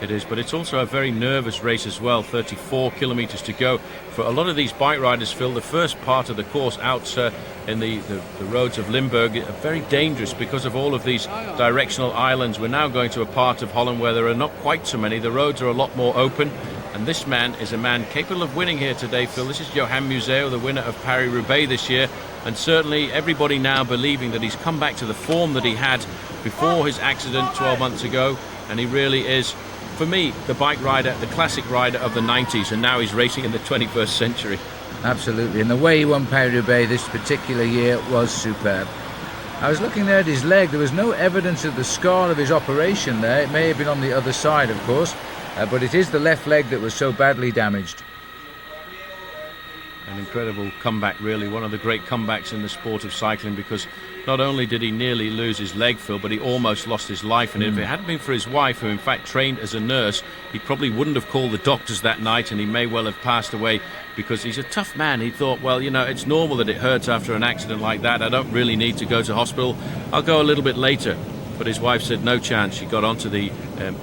Speaker 2: It is, but it's also a very nervous race as well. 34 kilometres to go. For a lot of these bike riders, Phil, the first part of the course out in the roads of Limburg are very dangerous because of all of these directional islands. We're now going to a part of Holland where there are not quite so many. The roads are a lot more open, and this man is a man capable of winning here today, Phil. This is Johan Museeuw, the winner of Paris-Roubaix this year, and certainly everybody now believing that he's come back to the form that he had before his accident 12 months ago, and he really is, for me, the bike rider, the classic rider of the 90s, and now he's racing in the 21st century.
Speaker 1: Absolutely, and the way he won Paris-Roubaix this particular year was superb. I was looking there at his leg. There was no evidence of the scar of his operation there. It may have been on the other side, of course, but it is the left leg that was so badly damaged.
Speaker 2: An incredible comeback, really, one of the great comebacks in the sport of cycling, because not only did he nearly lose his leg, Phil, but he almost lost his life. And if it hadn't been for his wife, who in fact trained as a nurse, he probably wouldn't have called the doctors that night, and he may well have passed away, because he's a tough man. He thought, well, you know, it's normal that it hurts after an accident like that. I don't really need to go to hospital. I'll go a little bit later. But his wife said no chance. She got onto the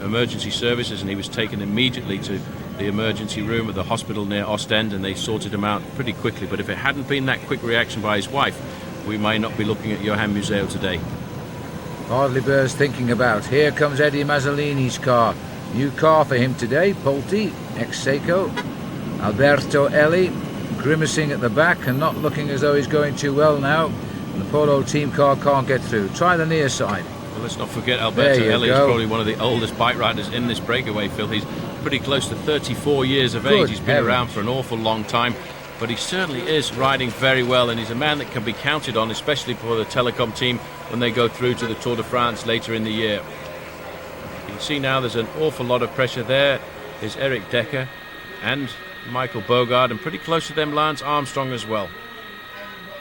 Speaker 2: emergency services, and he was taken immediately to the emergency room of the hospital near Ostend, and they sorted him out pretty quickly. But if it hadn't been that quick reaction by his wife, we might not be looking at Johan Museeuw today.
Speaker 1: Hardly bears thinking about. Here comes Eddie Mazzolini's car. New car for him today. Polti, ex-Seiko. Alberto Elli, grimacing at the back and not looking as though he's going too well now. And the Polo team car can't get through. Try the near side.
Speaker 2: Well, let's not forget Alberto Elli is probably one of the oldest bike riders in this breakaway, Phil. He's pretty close to 34 years of age. He's been around for an awful long time, but he certainly is riding very well, and he's a man that can be counted on, especially for the Telecom team when they go through to the Tour de France later in the year. You can see now there's an awful lot of pressure. There is Eric Decker and Michael Bogard, and pretty close to them Lance Armstrong as well.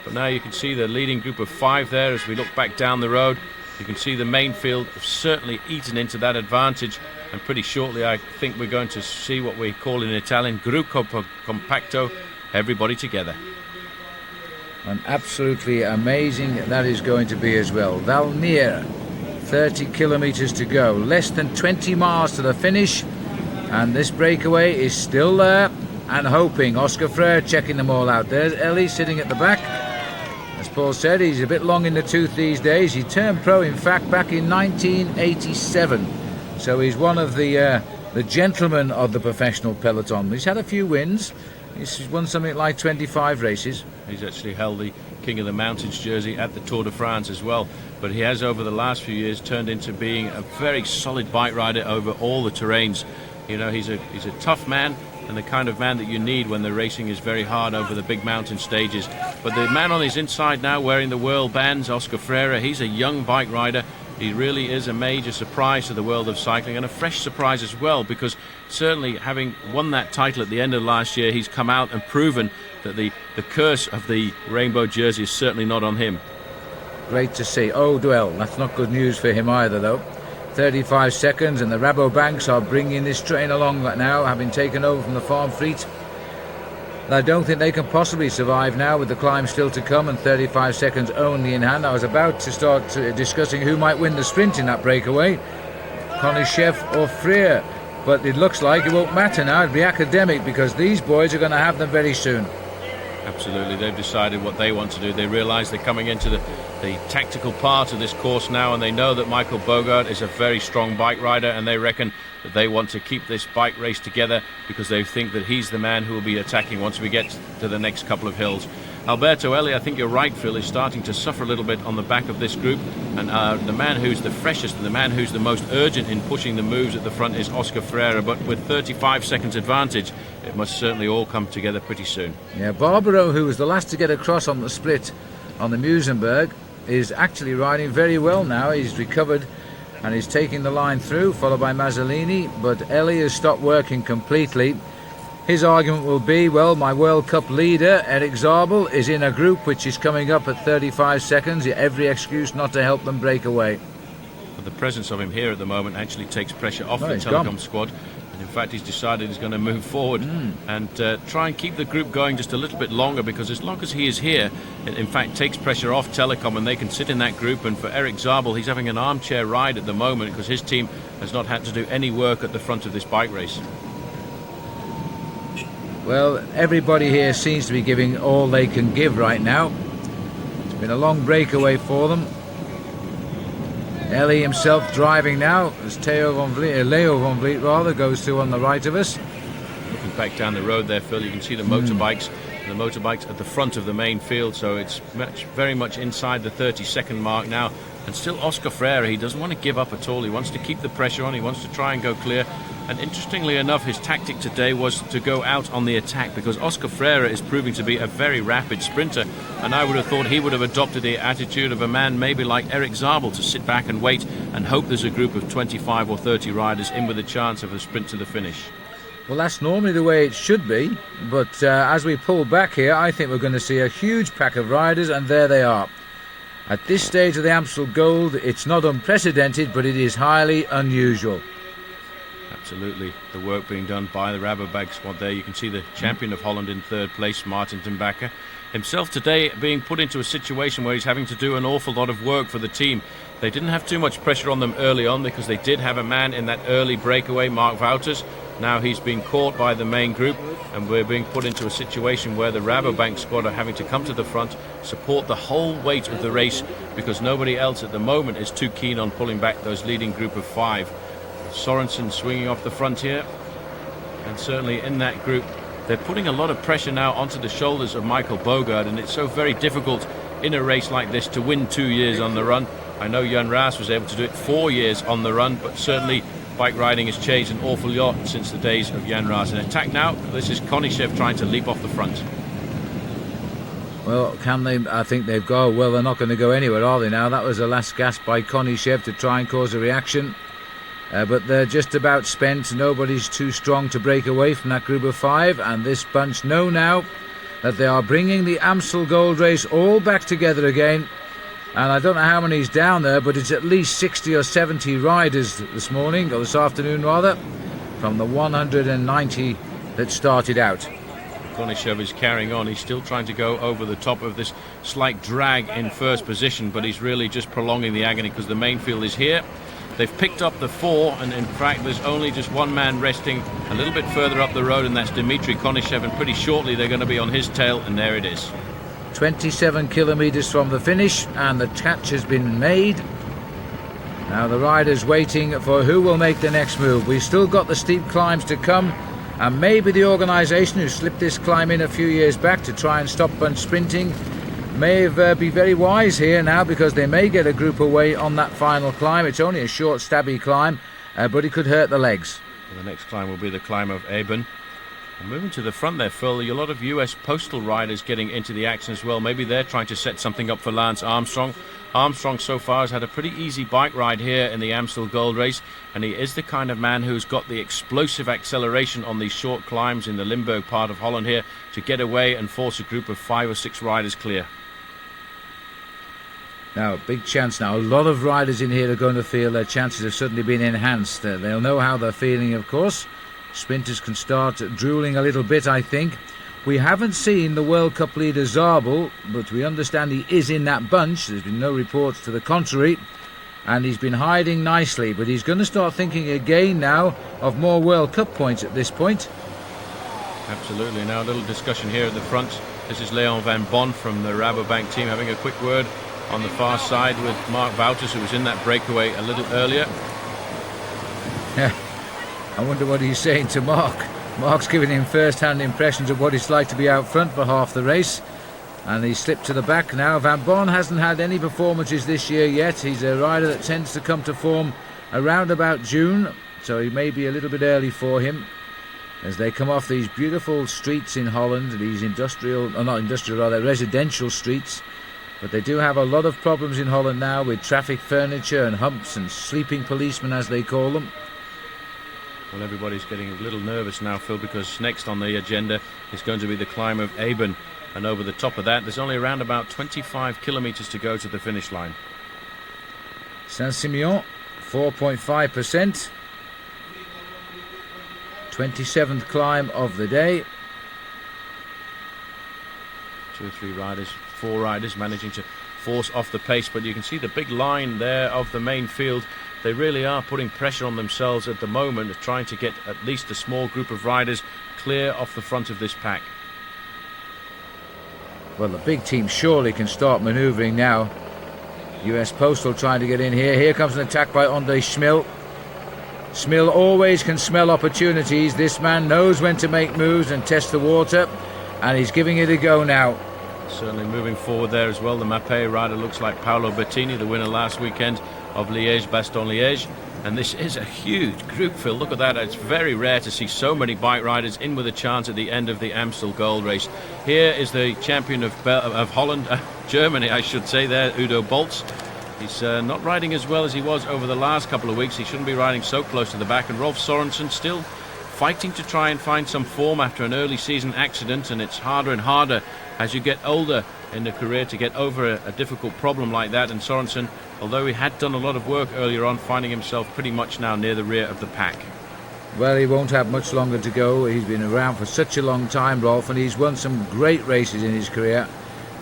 Speaker 2: But now you can see the leading group of 5 there as we look back down the road. You can see the main field have certainly eaten into that advantage, and pretty shortly I think we're going to see what we call in Italian gruppo compacto, everybody together.
Speaker 1: And absolutely amazing that is going to be as well. Valmiera, 30 kilometres to go, less than 20 miles to the finish, and this breakaway is still there and hoping. Oscar Freire checking them all out. There's Ellie sitting at the back. As Paul said, he's a bit long in the tooth these days. He turned pro, in fact, back in 1987. So he's one of the gentlemen of the professional peloton. He's had a few wins. He's won something like 25 races.
Speaker 2: He's actually held the King of the Mountains jersey at the Tour de France as well. But he has, over the last few years, turned into being a very solid bike rider over all the terrains. You know, he's a tough man, and the kind of man that you need when the racing is very hard over the big mountain stages. But the man on his inside now, wearing the world bands, Oscar Freire, he's a young bike rider. He really is a major surprise to the world of cycling, and a fresh surprise as well, because certainly having won that title at the end of last year, he's come out and proven that the curse of the rainbow jersey is certainly not on him.
Speaker 1: Great to see. Oh, well, that's not good news for him either, though. 35 seconds, and the Rabobanks are bringing this train along now, having taken over from the Farm Fleet. I don't think they can possibly survive now, with the climb still to come and 35 seconds only in hand. I was about to start discussing who might win the sprint in that breakaway, Konishev or Freire, but it looks like it won't matter now. It'll be academic, because these boys are going to have them very soon.
Speaker 2: Absolutely, they've decided what they want to do. They realise they're coming into the tactical part of this course now, and they know that Michael Bogart is a very strong bike rider, and they reckon that they want to keep this bike race together, because they think that he's the man who will be attacking once we get to the next couple of hills. Alberto Elli, I think you're right, Phil, is starting to suffer a little bit on the back of this group, and the man who's the freshest and the man who's the most urgent in pushing the moves at the front is Oscar Freire, but with 35 seconds advantage, it must certainly all come together pretty soon.
Speaker 1: Yeah, Barbaro, who was the last to get across on the split on the Musenberg, is actually riding very well now. He's recovered and he's taking the line through, followed by Mazzolini, but Ellie has stopped working completely. His argument will be, well, my World Cup leader, Eric Zabel, is in a group which is coming up at 35 seconds. Every excuse not to help them break away.
Speaker 2: But the presence of him here at the moment actually takes pressure off the Telecom
Speaker 1: gone.
Speaker 2: squad. And in fact, he's decided he's going to move forward and try and keep the group going just a little bit longer, because as long as he is here, it in fact takes pressure off Telecom, and they can sit in that group. And for Eric Zabel, he's having an armchair ride at the moment, because his team has not had to do any work at the front of this bike race.
Speaker 1: Well, everybody here seems to be giving all they can give right now. It's been a long breakaway for them. Ellie himself driving now, as Leo Van Vliet rather, goes through on the right of us.
Speaker 2: Looking back down the road there, Phil, you can see the motorbikes. The motorbikes at the front of the main field, so it's very much inside the 30-second mark now. And still Oscar Freire, he doesn't want to give up at all. He wants to keep the pressure on. He wants to try and go clear. And interestingly enough, his tactic today was to go out on the attack, because Oscar Freire is proving to be a very rapid sprinter, and I would have thought he would have adopted the attitude of a man maybe like Eric Zabel, to sit back and wait and hope there's a group of 25 or 30 riders in with a chance of a sprint to the finish.
Speaker 1: Well, that's normally the way it should be, but as we pull back here, I think we're going to see a huge pack of riders, and there they are. At this stage of the Amstel Gold, it's not unprecedented, but it is highly unusual.
Speaker 2: Absolutely, the work being done by the Rabobank squad there. You can see the champion of Holland in third place, Martin ten Bakker. Himself today being put into a situation where he's having to do an awful lot of work for the team. They didn't have too much pressure on them early on, because they did have a man in that early breakaway, Mark Wouters. Now he's being caught by the main group, and we're being put into a situation where the Rabobank squad are having to come to the front, support the whole weight of the race, because nobody else at the moment is too keen on pulling back those leading group of 5. Sorensen swinging off the front here, and certainly in that group they're putting a lot of pressure now onto the shoulders of Michael Bogart, and it's so very difficult in a race like this to win 2 years on the run. I know Jan Raas was able to do it 4 years on the run, but certainly bike riding has changed an awful lot since the days of Jan Raas. In attack now, this is Konishev trying to leap off the front.
Speaker 1: Well, can they? I think they've gone. Well, they're not going to go anywhere, are they now? That was the last gasp by Konishev to try and cause a reaction. But they're just about spent. Nobody's too strong to break away from that group of 5, and this bunch know now that they are bringing the Amstel Gold Race all back together again. And I don't know how many's down there, but it's at least 60 or 70 riders this morning, or this afternoon rather, from the 190 that started out.
Speaker 2: Konishev is carrying on. He's still trying to go over the top of this slight drag in first position, but he's really just prolonging the agony because the main field is here. They've picked up the 4, and in fact there's only just one man resting a little bit further up the road, and that's Dmitry Konishev, and pretty shortly they're going to be on his tail, and there it is.
Speaker 1: 27 kilometres from the finish, and the catch has been made. Now the riders waiting for who will make the next move. We've still got the steep climbs to come, and maybe the organisation who slipped this climb in a few years back to try and stop bunch sprinting may be very wise here now, because they may get a group away on that final climb. It's only a short stabby climb, but it could hurt the legs.
Speaker 2: The next climb will be the climb of Eben. And moving to the front there, Phil, a lot of US postal riders getting into the action as well. Maybe they're trying to set something up for Lance Armstrong. Armstrong so far has had a pretty easy bike ride here in the Amstel Gold Race, and he is the kind of man who's got the explosive acceleration on these short climbs in the Limburg part of Holland here to get away and force a group of 5 or 6 riders clear.
Speaker 1: Now, big chance now. A lot of riders in here are going to feel their chances have suddenly been enhanced. They'll know how they're feeling, of course. Sprinters can start drooling a little bit, I think. We haven't seen the World Cup leader Zabel, but we understand he is in that bunch. There's been no reports to the contrary, and he's been hiding nicely, but he's going to start thinking again now of more World Cup points at this point.
Speaker 2: Absolutely. Now a little discussion here at the front. This is Leon van Bon from the Rabobank team having a quick word on the far side with Mark Wouters, who was in that breakaway a little earlier.
Speaker 1: Yeah, I wonder what he's saying to Mark. Mark's giving him first-hand impressions of what it's like to be out front for half the race, and he slipped to the back now. Van Bon hasn't had any performances this year yet. He's a rider that tends to come to form around about June, so he may be a little bit early for him as they come off these beautiful streets in Holland, these residential streets. But they do have a lot of problems in Holland now with traffic furniture and humps and sleeping policemen, as they call them.
Speaker 2: Well, everybody's getting a little nervous now, Phil, because next on the agenda is going to be the climb of Eben. And over the top of that, there's only around about 25 kilometres to go to the finish line.
Speaker 1: Saint-Simeon, 4.5%. 27th climb of the day.
Speaker 2: 2 or 3 riders, 4 riders managing to force off the pace, but you can see the big line there of the main field. They really are putting pressure on themselves at the moment, trying to get at least a small group of riders clear off the front of this pack.
Speaker 1: Well, the big team surely can start manoeuvring now. US Postal trying to get in here. Here comes an attack by André Schmil. Schmil always can smell opportunities. This man knows when to make moves and test the water, and he's giving it a go now.
Speaker 2: Certainly moving forward there as well. The Mapei rider looks like Paolo Bettini, the winner last weekend of Liège-Bastogne-Liège. And this is a huge group, Phil. Look at that. It's very rare to see so many bike riders in with a chance at the end of the Amstel Gold Race. Here is the champion of Holland, Germany, I should say there, Udo Boltz. He's not riding as well as he was over the last couple of weeks. He shouldn't be riding so close to the back. And Rolf Sorensen still fighting to try and find some form after an early season accident, and it's harder and harder as you get older in the career to get over a difficult problem like that. And Sorensen, although he had done a lot of work earlier on, finding himself pretty much now near the rear of the pack.
Speaker 1: Well, he won't have much longer to go. He's been around for such a long time, Rolf, and he's won some great races in his career.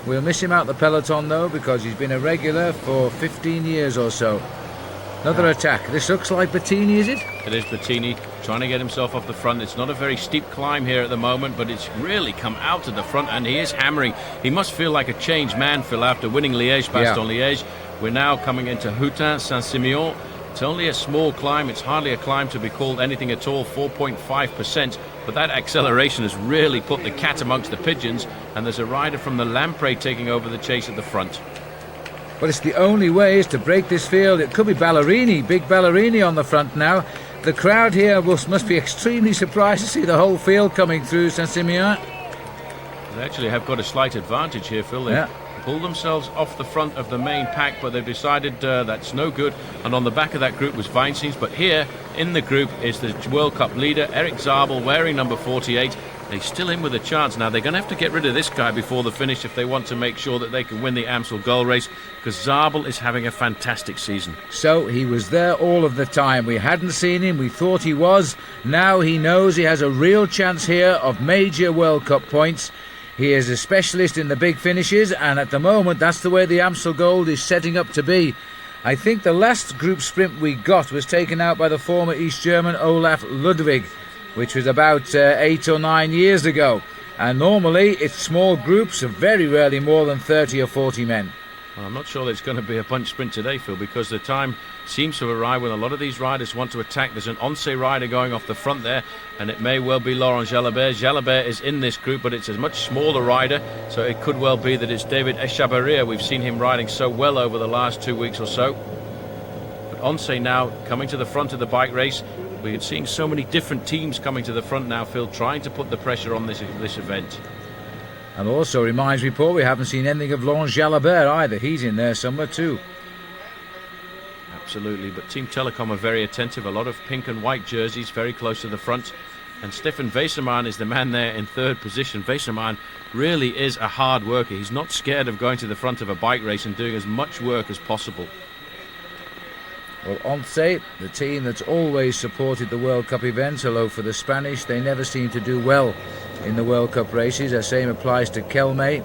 Speaker 1: We'll miss him out the peloton, though, because he's been a regular for 15 years or so. Another attack. This looks like Bettini, is it?
Speaker 2: It is Bettini trying to get himself off the front. It's not a very steep climb here at the moment, but it's really come out to the front, and he is hammering. He must feel like a changed man, Phil, after winning Liège-Bastogne-Liège. We're now coming into Houtin, Saint-Simeon. It's only a small climb. It's hardly a climb to be called anything at all, 4.5%. But that acceleration has really put the cat amongst the pigeons, and there's a rider from the Lamprey taking over the chase at the front.
Speaker 1: But it's the only way is to break this field. It could be Ballerini, big Ballerini on the front now. The crowd here must be extremely surprised to see the whole field coming through Saint-Simeon.
Speaker 2: They actually have got a slight advantage here, Phil. They've pulled themselves off the front of the main pack, but they've decided that's no good. And on the back of that group was Weinsteins. But here in the group is the World Cup leader, Erik Zabel, wearing number 48. He's still in with a chance. Now, they're going to have to get rid of this guy before the finish if they want to make sure that they can win the Amstel Gold Race, because Zabel is having a fantastic season.
Speaker 1: So he was there all of the time. We hadn't seen him, we thought he was. Now he knows he has a real chance here of major World Cup points. He is a specialist in the big finishes, and at the moment that's the way the Amstel Gold is setting up to be. I think the last group sprint we got was taken out by the former East German Olaf Ludwig, which was about 8 or 9 years ago. And normally it's small groups of very rarely more than 30 or 40 men.
Speaker 2: Well, I'm not sure there's going to be a bunch sprint today, Phil, because the time seems to arrive when a lot of these riders want to attack. There's an Once rider going off the front there, and it may well be Laurent Jalabert. Jalabert is in this group, but it's a much smaller rider, so it could well be that it's David Echavarria. We've seen him riding so well over the last 2 weeks or so. But Once now coming to the front of the bike race. We're seeing so many different teams coming to the front now, Phil, trying to put the pressure on this event.
Speaker 1: And also reminds me, Paul, we haven't seen anything of Laurent Jalabert either. He's in there somewhere too.
Speaker 2: Absolutely, but Team Telecom are very attentive. A lot of pink and white jerseys very close to the front. And Stefan Wesermann is the man there in third position. Wesermann really is a hard worker. He's not scared of going to the front of a bike race and doing as much work as possible.
Speaker 1: Well, Once, the team that's always supported the World Cup events, hello for the Spanish, they never seem to do well in the World Cup races. The same applies to Kelme.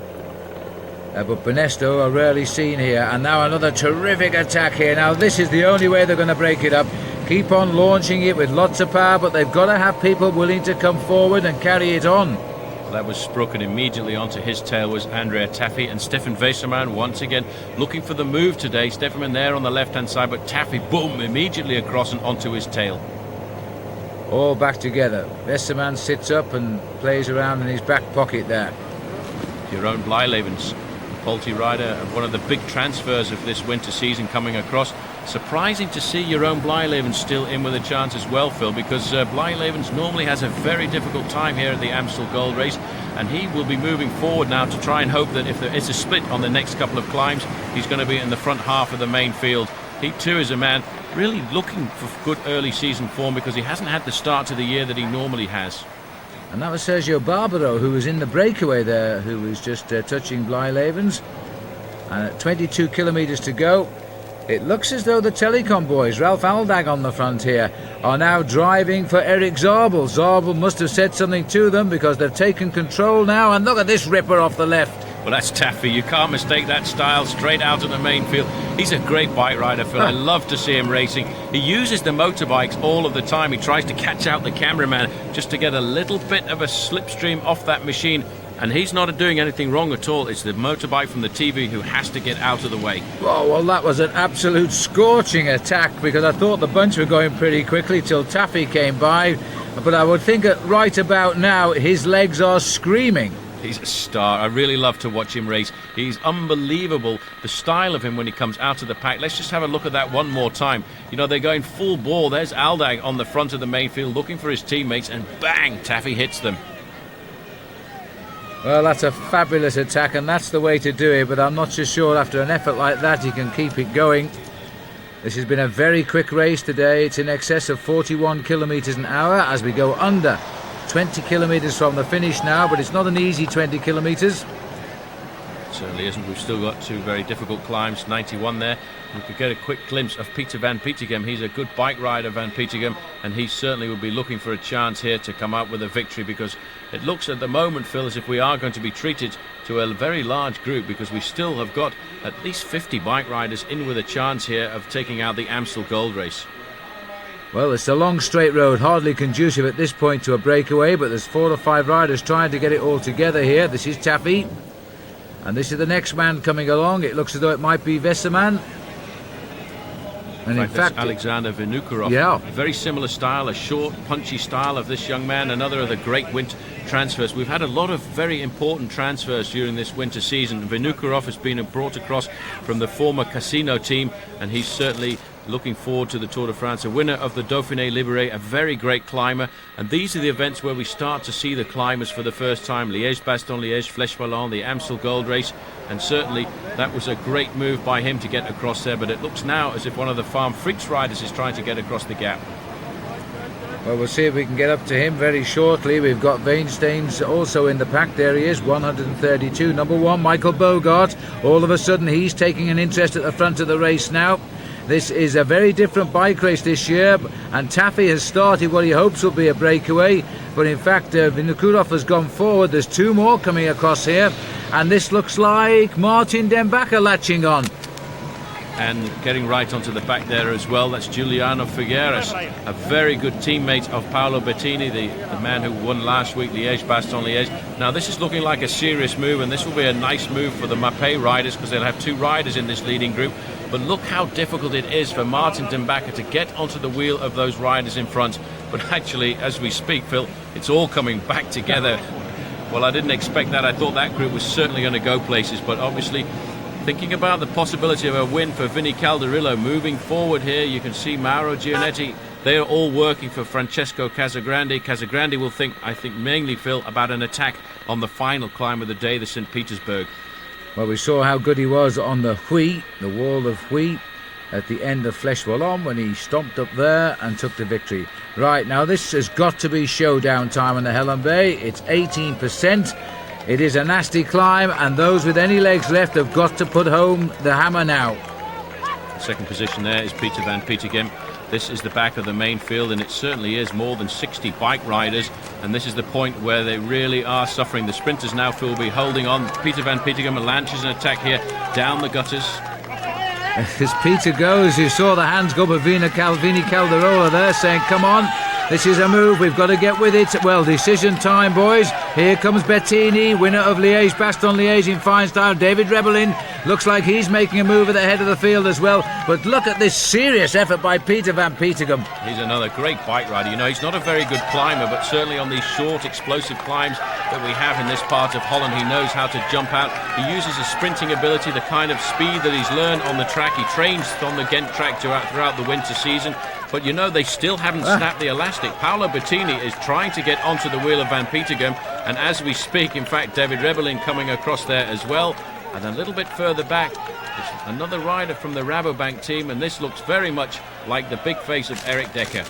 Speaker 1: But Benesto are rarely seen here. And now another terrific attack here. Now this is the only way they're going to break it up. Keep on launching it with lots of power, but they've got to have people willing to come forward and carry it on.
Speaker 2: That was Sprook, and immediately onto his tail was Andrea Taffy, and Stefan Wesermann once again looking for the move today. Stefan there on the left-hand side, but Taffy, boom, immediately across and onto his tail.
Speaker 1: All back together. Wesermann sits up and plays around in his back pocket there.
Speaker 2: Jeroen Blijlevens, Polti rider, one of the big transfers of this winter season coming across. Surprising to see Jeroen Blijlevens still in with a chance as well, Phil, because Blijlevens normally has a very difficult time here at the Amstel Gold Race, and he will be moving forward now to try and hope that if there is a split on the next couple of climbs, he's going to be in the front half of the main field. He too is a man really looking for good early season form, because he hasn't had the start to the year that he normally has.
Speaker 1: And that was Sergio Barbaro, who was in the breakaway there, who was just touching Blijlevens. And at 22 kilometres to go, it looks as though the Telecom boys, Ralph Aldag on the front here, are now driving for Eric Zabel. Zabel must have said something to them, because they've taken control now. And look at this ripper off the left.
Speaker 2: Well, that's Taffy. You can't mistake that style, straight out of the main field. He's a great bike rider, Phil. I love to see him racing. He uses the motorbikes all of the time. He tries to catch out the cameraman just to get a little bit of a slipstream off that machine. And he's not doing anything wrong at all. It's the motorbike from the TV who has to get out of the way.
Speaker 1: Oh, well, that was an absolute scorching attack, because I thought the bunch were going pretty quickly till Taffy came by. But I would think that right about now his legs are screaming.
Speaker 2: He's a star. I really love to watch him race. He's unbelievable, the style of him when he comes out of the pack. Let's just have a look at that one more time. You know, they're going full bore. There's Aldag on the front of the main field looking for his teammates, and bang, Taffy hits them.
Speaker 1: Well, that's a fabulous attack, and that's the way to do it, but I'm not so sure after an effort like that he can keep it going. This has been a very quick race today. It's in excess of 41 kilometres an hour as we go under 20 kilometres from the finish now, but it's not an easy 20 kilometres.
Speaker 2: It certainly isn't. We've still got two very difficult climbs. 91 there. We could get a quick glimpse of Peter van Petegem. He's a good bike rider, Van Petegem, and he certainly will be looking for a chance here to come out with a victory, because it looks at the moment, Phil, as if we are going to be treated to a very large group, because we still have got at least 50 bike riders in with a chance here of taking out the Amstel Gold Race.
Speaker 1: Well, it's a long straight road, hardly conducive at this point to a breakaway, but there's 4 or 5 riders trying to get it all together here. This is Taffy, and this is the next man coming along. It looks as though it might be Wesermann. And in fact,
Speaker 2: Alexander Vinokurov.
Speaker 1: Yeah.
Speaker 2: Very similar style, a short, punchy style of this young man. Another of the great winter transfers. We've had a lot of very important transfers during this winter season. Vinokurov has been brought across from the former Casino team, and he's certainly looking forward to the Tour de France. A winner of the Dauphiné Libéré, a very great climber. And these are the events where we start to see the climbers for the first time. Liège-Bastogne-Liège, Flèche-Wallonne, the Amstel Gold Race. And certainly that was a great move by him to get across there. But it looks now as if one of the Farm Freaks riders is trying to get across the gap.
Speaker 1: Well, we'll see if we can get up to him very shortly. We've got Weinsteins also in the pack. There he is, 132. Number 1, Michael Bogart. All of a sudden, he's taking an interest at the front of the race now. This is a very different bike race this year, and Taffy has started what he hopes will be a breakaway. But in fact, Vinokurov has gone forward. There's 2 more coming across here, and this looks like Martin Dembacke latching on.
Speaker 2: And getting right onto the back there as well, that's Giuliano Figueres, a very good teammate of Paolo Bettini, the man who won last week, Liège-Bastogne-Liège. Now this is looking like a serious move, and this will be a nice move for the Mapei riders, because they'll have 2 riders in this leading group. But look how difficult it is for Martin Dembacke to get onto the wheel of those riders in front. But actually, as we speak, Phil, it's all coming back together. Well, I didn't expect that. I thought that group was certainly going to go places, but obviously thinking about the possibility of a win for Vinny Calderillo moving forward here, you can see Mauro Gianetti. They are all working for Francesco Casagrande. Casagrande will think, I think mainly, Phil, about an attack on the final climb of the day, the St. Petersburg.
Speaker 1: Well, we saw how good he was on the Huy, the wall of Huy, at the end of Flèche Wallonne when he stomped up there and took the victory. Right, now this has got to be showdown time on the Helen Bay. It's 18%. It is a nasty climb, and those with any legs left have got to put home the hammer now.
Speaker 2: Second position there is Peter van Petegem. This is the back of the main field, and it certainly is more than 60 bike riders, and this is the point where they really are suffering. The sprinters now will be holding on. Peter van Petegem launches an attack here down the gutters.
Speaker 1: As Peter goes, you saw the hands go by Vini Calderola there saying, come on, this is a move, we've got to get with it. Well, decision time, boys. Here comes Bettini, winner of Liège-Bastogne-Liège in fine style. David Rebellin looks like he's making a move at the head of the field as well. But look at this serious effort by Peter van Petegem.
Speaker 2: He's another great bike rider. You know, he's not a very good climber, but certainly on these short, explosive climbs that we have in this part of Holland, he knows how to jump out. He uses his sprinting ability, the kind of speed that he's learned on the track. He trains on the Ghent track throughout the winter season. But you know, they still haven't snapped the elastic. Paolo Bettini is trying to get onto the wheel of Van Petegem, and as we speak, in fact, David Rebellin coming across there as well. And a little bit further back is another rider from the Rabobank team, and this looks very much like the big face of Eric Decker.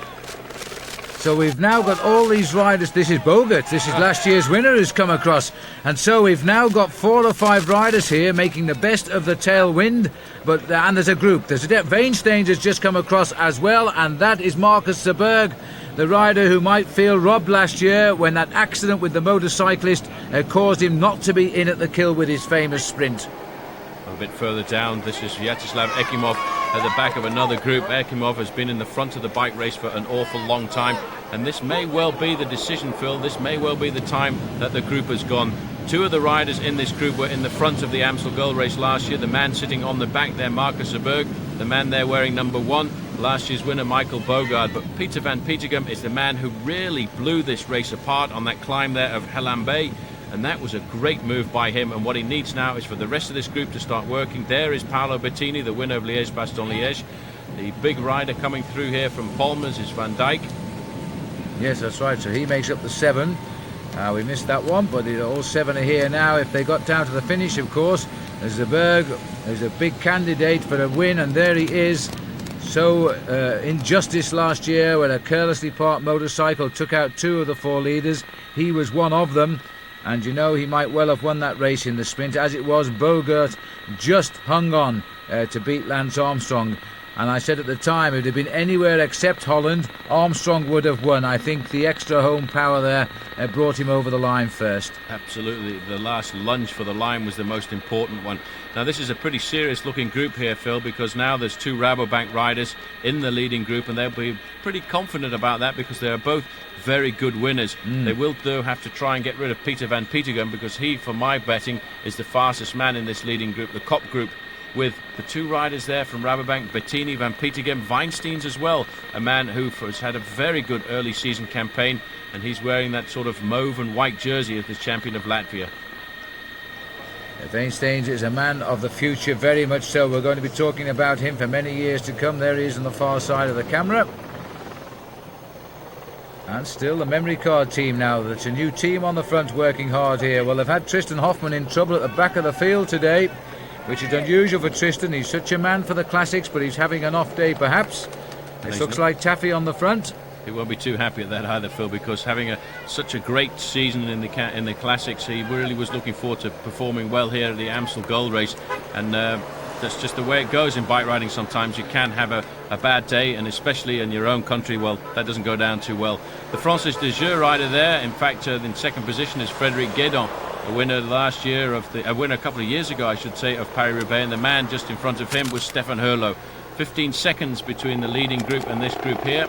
Speaker 1: So we've now got all these riders. This is Bogart. This is last year's winner who's come across. And so we've now got 4 or 5 riders here making the best of the tailwind. And there's a group. Weinsteins has just come across as well, and that is Marcus Seberg, the rider who might feel robbed last year when that accident with the motorcyclist caused him not to be in at the kill with his famous sprint.
Speaker 2: A bit further down, this is Vyacheslav Ekimov at the back of another group. Ekimov has been in the front of the bike race for an awful long time, and this may well be the decision, Phil. This may well be the time that the group has gone. 2 of the riders in this group were in the front of the Amstel Gold race last year. The man sitting on the back there, Marcus Seberg. The man there wearing number 1, last year's winner, Michael Bogard. But Peter van Petegem is the man who really blew this race apart on that climb there of Helen Bay. And that was a great move by him, and what he needs now is for the rest of this group to start working. There is Paolo Bettini, the winner of Liège-Bastogne-Liège. The big rider coming through here from Palmers is Van Dijk.
Speaker 1: Yes, that's right, so he makes up the 7. We missed that one, but all 7 are here now. If they got down to the finish, of course, Seberg is a big candidate for a win, and there he is. So injustice last year when a carelessly parked motorcycle took out 2 of the 4 leaders. He was one of them. And you know, he might well have won that race in the sprint. As it was, Bogart just hung on to beat Lance Armstrong. And I said at the time, if it had been anywhere except Holland, Armstrong would have won. I think the extra home power there brought him over the line first.
Speaker 2: Absolutely. The last lunge for the line was the most important one. Now, this is a pretty serious-looking group here, Phil, because now there's 2 Rabobank riders in the leading group, and they'll be pretty confident about that because they are both very good winners. They will, though, have to try and get rid of Peter van Petegem because he, for my betting, is the fastest man in this leading group, the Kopp group, with the 2 riders there from Rabobank, Bettini, Van Petegem, Weinsteins as well, a man who has had a very good early season campaign, and he's wearing that sort of mauve and white jersey as the champion of Latvia.
Speaker 1: Weinsteins is a man of the future, very much so. We're going to be talking about him for many years to come. There he is on the far side of the camera. And still the memory card team now. That's a new team on the front working hard here. Well, they've had Tristan Hoffman in trouble at the back of the field today, which is unusual for Tristan. He's such a man for the classics, but he's having an off day perhaps. This looks like Taffy on the front.
Speaker 2: He won't be too happy at that either, Phil, because having such a great season in the classics, he really was looking forward to performing well here at the Amstel Gold Race, and that's just the way it goes in bike riding. Sometimes you can have a bad day, and especially in your own country, well, that doesn't go down too well. The Francis de Jeux rider there, in fact, in second position is Frédéric Guédon, a winner last year a winner a couple of years ago, I should say, of Paris-Roubaix, and the man just in front of him was Stefan Herlo. 15 seconds between the leading group and this group here,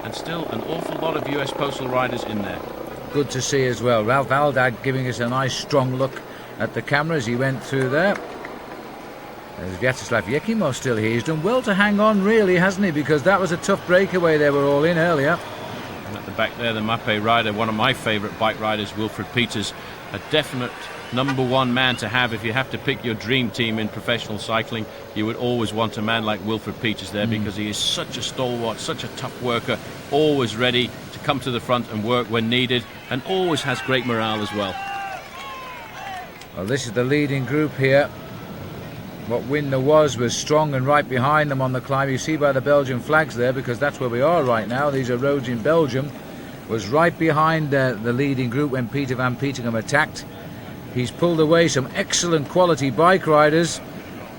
Speaker 2: and still an awful lot of US Postal riders in there.
Speaker 1: Good to see as well. Ralph Aldag giving us a nice strong look at the camera as he went through there. There's Vyacheslav Yekimov still here. He's done well to hang on, really, hasn't he? Because that was a tough breakaway they were all in earlier.
Speaker 2: And at the back there, the Mapei rider, one of my favourite bike riders, Wilfred Peters, a definite number one man to have. If you have to pick your dream team in professional cycling, you would always want a man like Wilfred Peters there, because he is such a stalwart, such a tough worker, always ready to come to the front and work when needed, and always has great morale as well.
Speaker 1: Well, this is the leading group here. What wind there was strong and right behind them on the climb. You see by the Belgian flags there, because that's where we are right now. These are roads in Belgium. Was right behind the leading group when Peter van Petegem attacked. He's pulled away some excellent quality bike riders,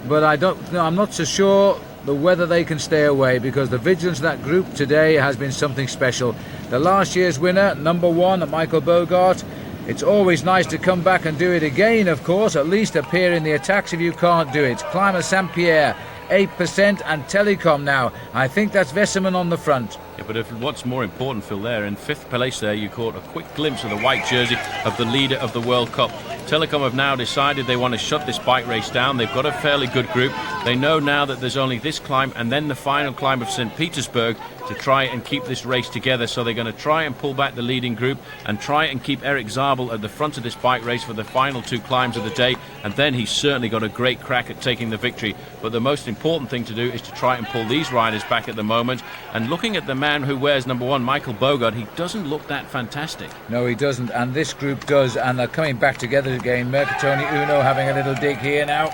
Speaker 1: but I'm not so sure whether they can stay away, because the vigilance of that group today has been something special. The last year's winner, number one, Michael Bogart. It's always nice to come back and do it again, of course, at least appear in the attacks if you can't do it. Climber Saint-Pierre, 8%, and Telecom now. I think that's Vesseman on the front.
Speaker 2: Yeah, but what's more important, Phil, there, in fifth place there, you caught a quick glimpse of the white jersey of the leader of the World Cup. Telecom have now decided they want to shut this bike race down. They've got a fairly good group. They know now that there's only this climb and then the final climb of St. Petersburg to try and keep this race together. So they're going to try and pull back the leading group and try and keep Eric Zabel at the front of this bike race for the final two climbs of the day. And then he's certainly got a great crack at taking the victory. But the most important thing to do is to try and pull these riders back at the moment. And looking at the man who wears number one, Michael Bogart, he doesn't look that fantastic.
Speaker 1: No, he doesn't, and this group does, and they're coming back together again. Mercatoni Uno having a little dig here now.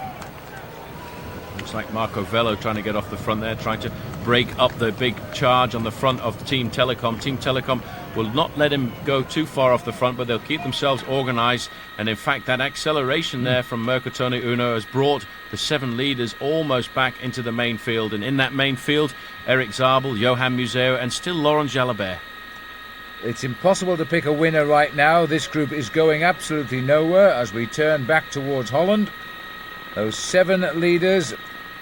Speaker 2: Looks like Marco Velo trying to get off the front there, trying to break up the big charge on the front of Team Telecom. Team Telecom will not let him go too far off the front, but they'll keep themselves organised. And in fact, that acceleration there from Mercatoni Uno has brought the 7 leaders almost back into the main field. And in that main field, Eric Zabel, Johan Museo, and still Laurent Jalabert.
Speaker 1: It's impossible to pick a winner right now. This group is going absolutely nowhere as we turn back towards Holland. Those 7 leaders,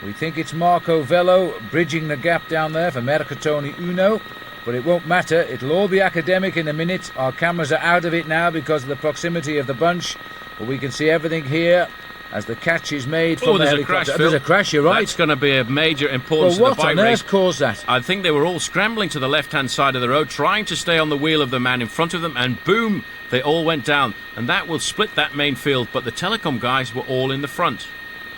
Speaker 1: we think it's Marco Velo bridging the gap down there for Mercatoni Uno, but it won't matter. It'll all be academic in a minute. Our cameras are out of it now because of the proximity of the bunch, but we can see everything here as the catch is made from the helicopter. There's a crash, you're right.
Speaker 2: That's going to be of major importance to the bike race.
Speaker 1: What on earth caused that?
Speaker 2: I think they were all scrambling to the left-hand side of the road, trying to stay on the wheel of the man in front of them, and boom, they all went down. And that will split that main field, but the Telecom guys were all in the front.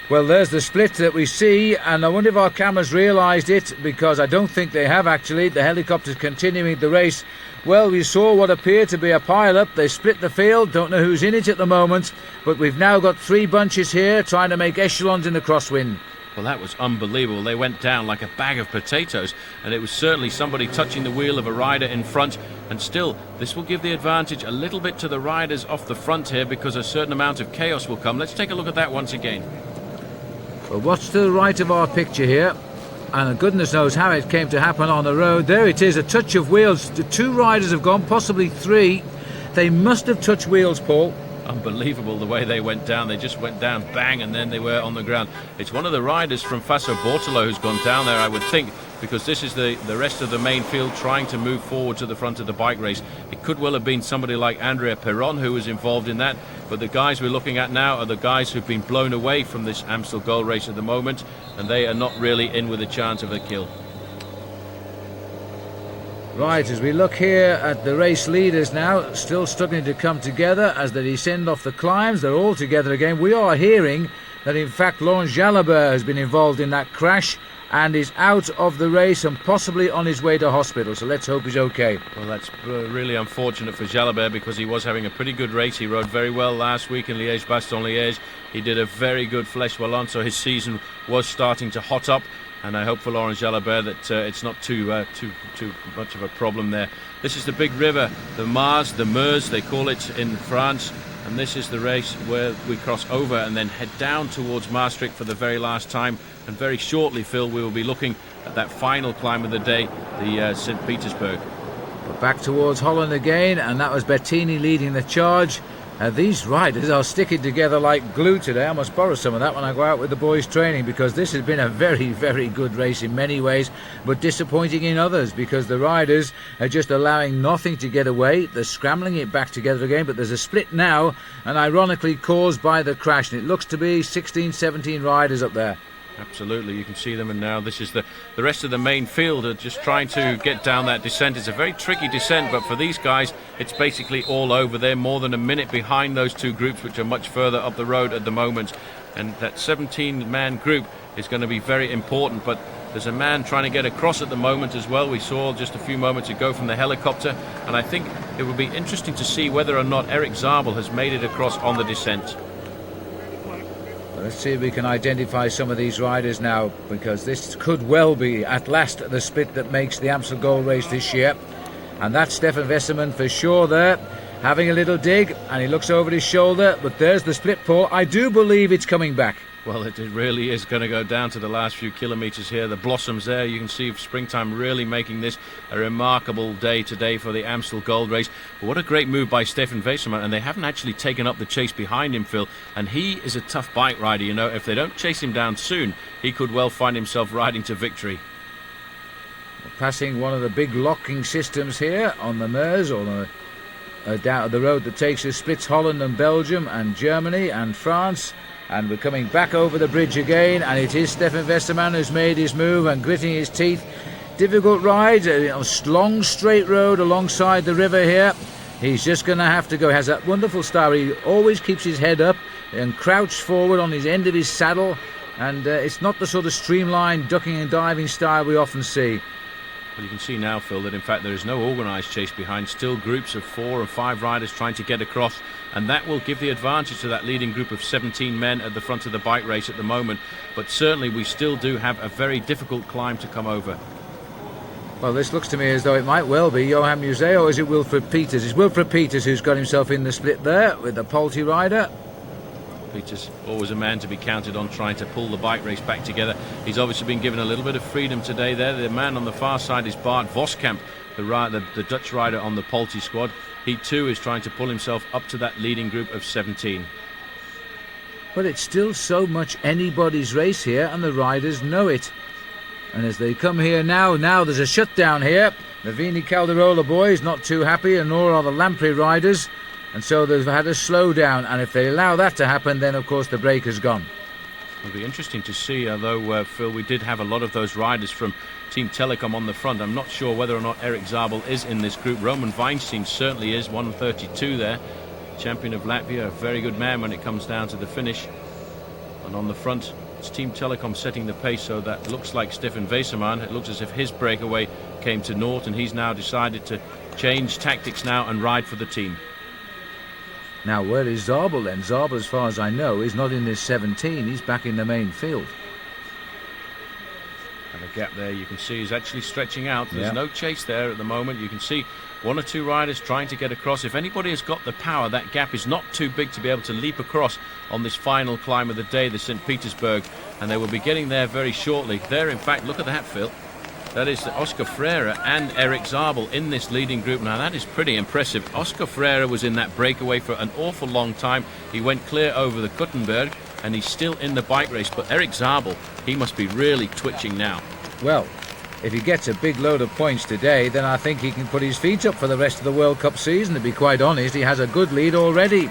Speaker 1: Well, there's the split that we see, and I wonder if our cameras realised it, because I don't think they have actually. The helicopter's continuing the race. Well, we saw what appeared to be a pile-up. They split the field, don't know who's in it at the moment, but we've now got 3 bunches here trying to make echelons in the crosswind.
Speaker 2: Well, that was unbelievable. They went down like a bag of potatoes, and it was certainly somebody touching the wheel of a rider in front. And still, this will give the advantage a little bit to the riders off the front here, because a certain amount of chaos will come. Let's take a look at that once again.
Speaker 1: Well, what's to the right of our picture here? And goodness knows how it came to happen on the road. There it is, a touch of wheels. The 2 riders have gone, possibly 3. They must have touched wheels, Paul.
Speaker 2: Unbelievable the way they went down. They just went down, bang, and then they were on the ground. It's one of the riders from Faso Bortolo who's gone down there, I would think, because this is the rest of the main field trying to move forward to the front of the bike race. It could well have been somebody like Andrea Perron who was involved in that, but the guys we're looking at now are the guys who've been blown away from this Amstel Gold Race at the moment, and they are not really in with a chance of a kill.
Speaker 1: Right, as we look here at the race leaders now, still struggling to come together as they descend off the climbs. They're all together again. We are hearing that in fact Laurent Jalabert has been involved in that crash and is out of the race and possibly on his way to hospital, so let's hope he's okay.
Speaker 2: Well, that's really unfortunate for Jalabert, because he was having a pretty good race. He rode very well last week in Liège-Bastogne-Liège. He did a very good Flèche Wallonne, so his season was starting to hot up. And I hope for Laurent Jalabert that it's not too much of a problem there. This is the big river, the Mars, the Meuse, they call it in France. And this is the race where we cross over and then head down towards Maastricht for the very last time. And very shortly, Phil, we will be looking at that final climb of the day, the St. Petersburg.
Speaker 1: Back towards Holland again, and that was Bettini leading the charge. These riders are sticking together like glue today. I must borrow some of that when I go out with the boys training, because this has been a very, very good race in many ways, but disappointing in others, because the riders are just allowing nothing to get away. They're scrambling it back together again, but there's a split now, and ironically caused by the crash, and it looks to be 16, 17 riders up there.
Speaker 2: Absolutely, you can see them, and now this is the rest of the main field are just trying to get down that descent. It's a very tricky descent, but for these guys it's basically all over. They're more than a minute behind those two groups, which are much further up the road at the moment, and that 17-man group is going to be very important. But there's a man trying to get across at the moment as well. We saw just a few moments ago from the helicopter, and I think it will be interesting to see whether or not Eric Zabel has made it across on the descent.
Speaker 1: Let's see if we can identify some of these riders now, because this could well be at last the split that makes the Amstel Gold race this year. And that's Stefan Westermann for sure there, having a little dig, and he looks over his shoulder, but there's the split, Paul. I do believe it's coming back.
Speaker 2: Well, it really is going to go down to the last few kilometres here. The blossoms there, you can see springtime really making this a remarkable day today for the Amstel Gold race. But what a great move by Stefan Westermann, and they haven't actually taken up the chase behind him, Phil. And he is a tough bike rider, you know. If they don't chase him down soon, he could well find himself riding to victory.
Speaker 1: Passing one of the big locking systems here on the Meuse, or down the road that takes us, splits Holland and Belgium and Germany and France. And we're coming back over the bridge again, and it is Stefan Westermann who's made his move and gritting his teeth. Difficult ride, a long straight road alongside the river here. He's just going to have to go. He has that wonderful style. He always keeps his head up and crouched forward on his end of his saddle, and it's not the sort of streamlined ducking and diving style we often see.
Speaker 2: Well, you can see now, Phil, that in fact there is no organised chase behind. Still groups of 4 or 5 riders trying to get across, and that will give the advantage to that leading group of 17 men at the front of the bike race at the moment. But certainly we still do have a very difficult climb to come over.
Speaker 1: Well, this looks to me as though it might well be Johan Museeuw, or is it Wilfred Peters? It's Wilfred Peters who's got himself in the split there with the Polti rider.
Speaker 2: Peters, always a man to be counted on, trying to pull the bike race back together. He's obviously been given a little bit of freedom today there. The man on the far side is Bart Voskamp, the Dutch rider on the Polti squad. He too is trying to pull himself up to that leading group of 17.
Speaker 1: But it's still so much anybody's race here, and the riders know it. And as they come here now there's a shutdown here. The Vini Calderola boys not too happy, and nor are the Lamprey riders. And so they've had a slowdown, and if they allow that to happen, then of course the break has gone.
Speaker 2: It'll be interesting to see, although, Phil, we did have a lot of those riders from Team Telecom on the front. I'm not sure whether or not Eric Zabel is in this group. Roman Weinstein certainly is, 132 there. Champion of Latvia, a very good man when it comes down to the finish. And on the front, it's Team Telecom setting the pace, so that looks like Stefan Westermann. It looks as if his breakaway came to naught, and he's now decided to change tactics now and ride for the team.
Speaker 1: Now, where is Zabel then? Zabel, as far as I know, is not in this 17. He's back in the main field.
Speaker 2: And the gap there you can see is actually stretching out. There's no chase there at the moment. You can see 1 or 2 riders trying to get across. If anybody has got the power, that gap is not too big to be able to leap across on this final climb of the day, the St. Petersburg. And they will be getting there very shortly. There, in fact, look at that, Phil. That is Oscar Freire and Eric Zabel in this leading group. Now, that is pretty impressive. Oscar Freire was in that breakaway for an awful long time. He went clear over the Kuttenberg, and he's still in the bike race. But Eric Zabel, he must be really twitching now.
Speaker 1: Well, if he gets a big load of points today, then I think he can put his feet up for the rest of the World Cup season. To be quite honest, he has a good lead already.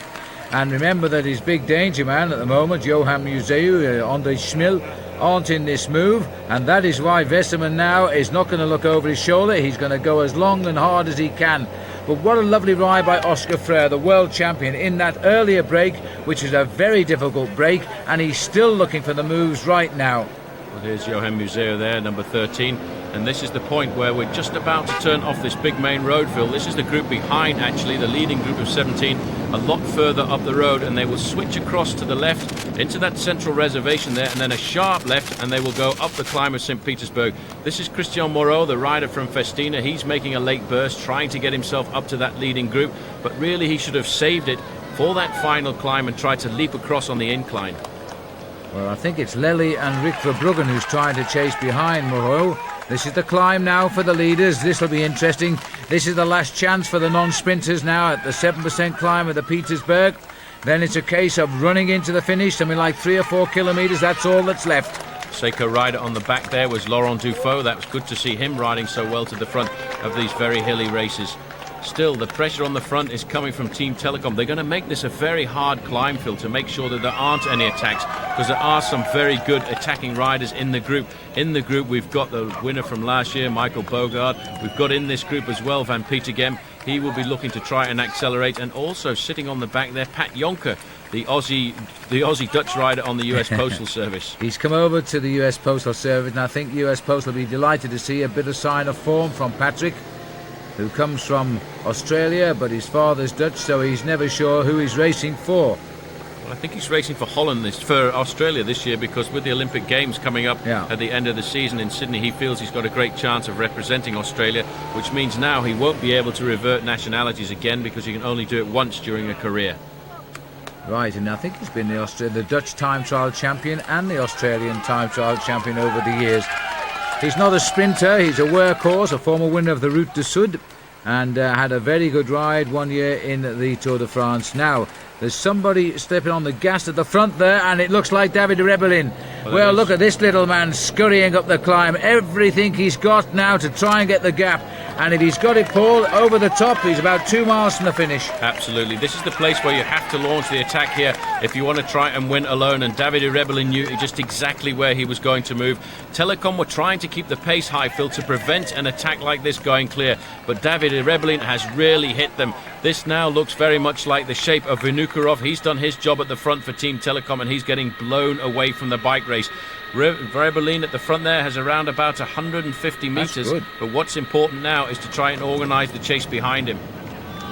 Speaker 1: And remember that his big danger man at the moment, Johan Museeuw, André Schmil, aren't in this move, and that is why Westermann now is not going to look over his shoulder. He's going to go as long and hard as he can. But what a lovely ride by Oscar Freire, the world champion, in that earlier break, which is a very difficult break, and he's still looking for the moves right now.
Speaker 2: Well, here's Johan Museeuw there, number 13. And this is the point where we're just about to turn off this big main road, Phil. This is the group behind, actually, the leading group of 17, a lot further up the road, and they will switch across to the left into that central reservation there, and then a sharp left, and they will go up the climb of St. Petersburg. This is Christian Moreau, the rider from Festina. He's making a late burst, trying to get himself up to that leading group, but really he should have saved it for that final climb and tried to leap across on the incline.
Speaker 1: Well, I think it's Lely and Rick Verbruggen who's trying to chase behind Moreau. This is the climb now for the leaders. This will be interesting. This is the last chance for the non-sprinters now at the 7% climb of the Petersburg. Then it's a case of running into the finish, something like 3 or 4 kilometres. That's all that's left.
Speaker 2: Seiko rider on the back there was Laurent Dufaux. That was good to see him riding so well to the front of these very hilly races. Still, the pressure on the front is coming from Team Telecom. They're going to make this a very hard climb, Phil, to make sure that there aren't any attacks, because there are some very good attacking riders in the group. In the group, we've got the winner from last year, Michael Bogard. We've got in this group as well, Van Petegem. He will be looking to try and accelerate. And also sitting on the back there, Pat Jonker, the Aussie Dutch rider on the US Postal Service.
Speaker 1: He's come over to the US Postal Service, and I think US Postal will be delighted to see a bit of sign of form from Patrick, who comes from Australia, but his father's Dutch, so he's never sure who he's racing for.
Speaker 2: Well, I think he's racing for for Australia this year, because with the Olympic Games coming up at the end of the season in Sydney, he feels he's got a great chance of representing Australia, which means now he won't be able to revert nationalities again, because he can only do it once during a career.
Speaker 1: Right, and I think he's been the Dutch time trial champion and the Australian time trial champion over the years. He's not a sprinter, he's a workhorse, a former winner of the Route du Sud, and had a very good ride one year in the Tour de France. Now, there's somebody stepping on the gas at the front there, and it looks like David Rebellin. Well, look at this little man scurrying up the climb. Everything he's got now to try and get the gap. And if he's got it, Paul, over the top, he's about 2 miles from the finish.
Speaker 2: Absolutely. This is the place where you have to launch the attack here if you want to try and win alone. And David Rebellin knew just exactly where he was going to move. Telecom were trying to keep the pace high, Phil, to prevent an attack like this going clear. But David Rebellin has really hit them. This now looks very much like the shape of Vinokurov. He's done his job at the front for Team Telecom, and he's getting blown away from the bike race. Rebellin at the front there has around about 150 metres. But what's important now is to try and organise the chase behind him.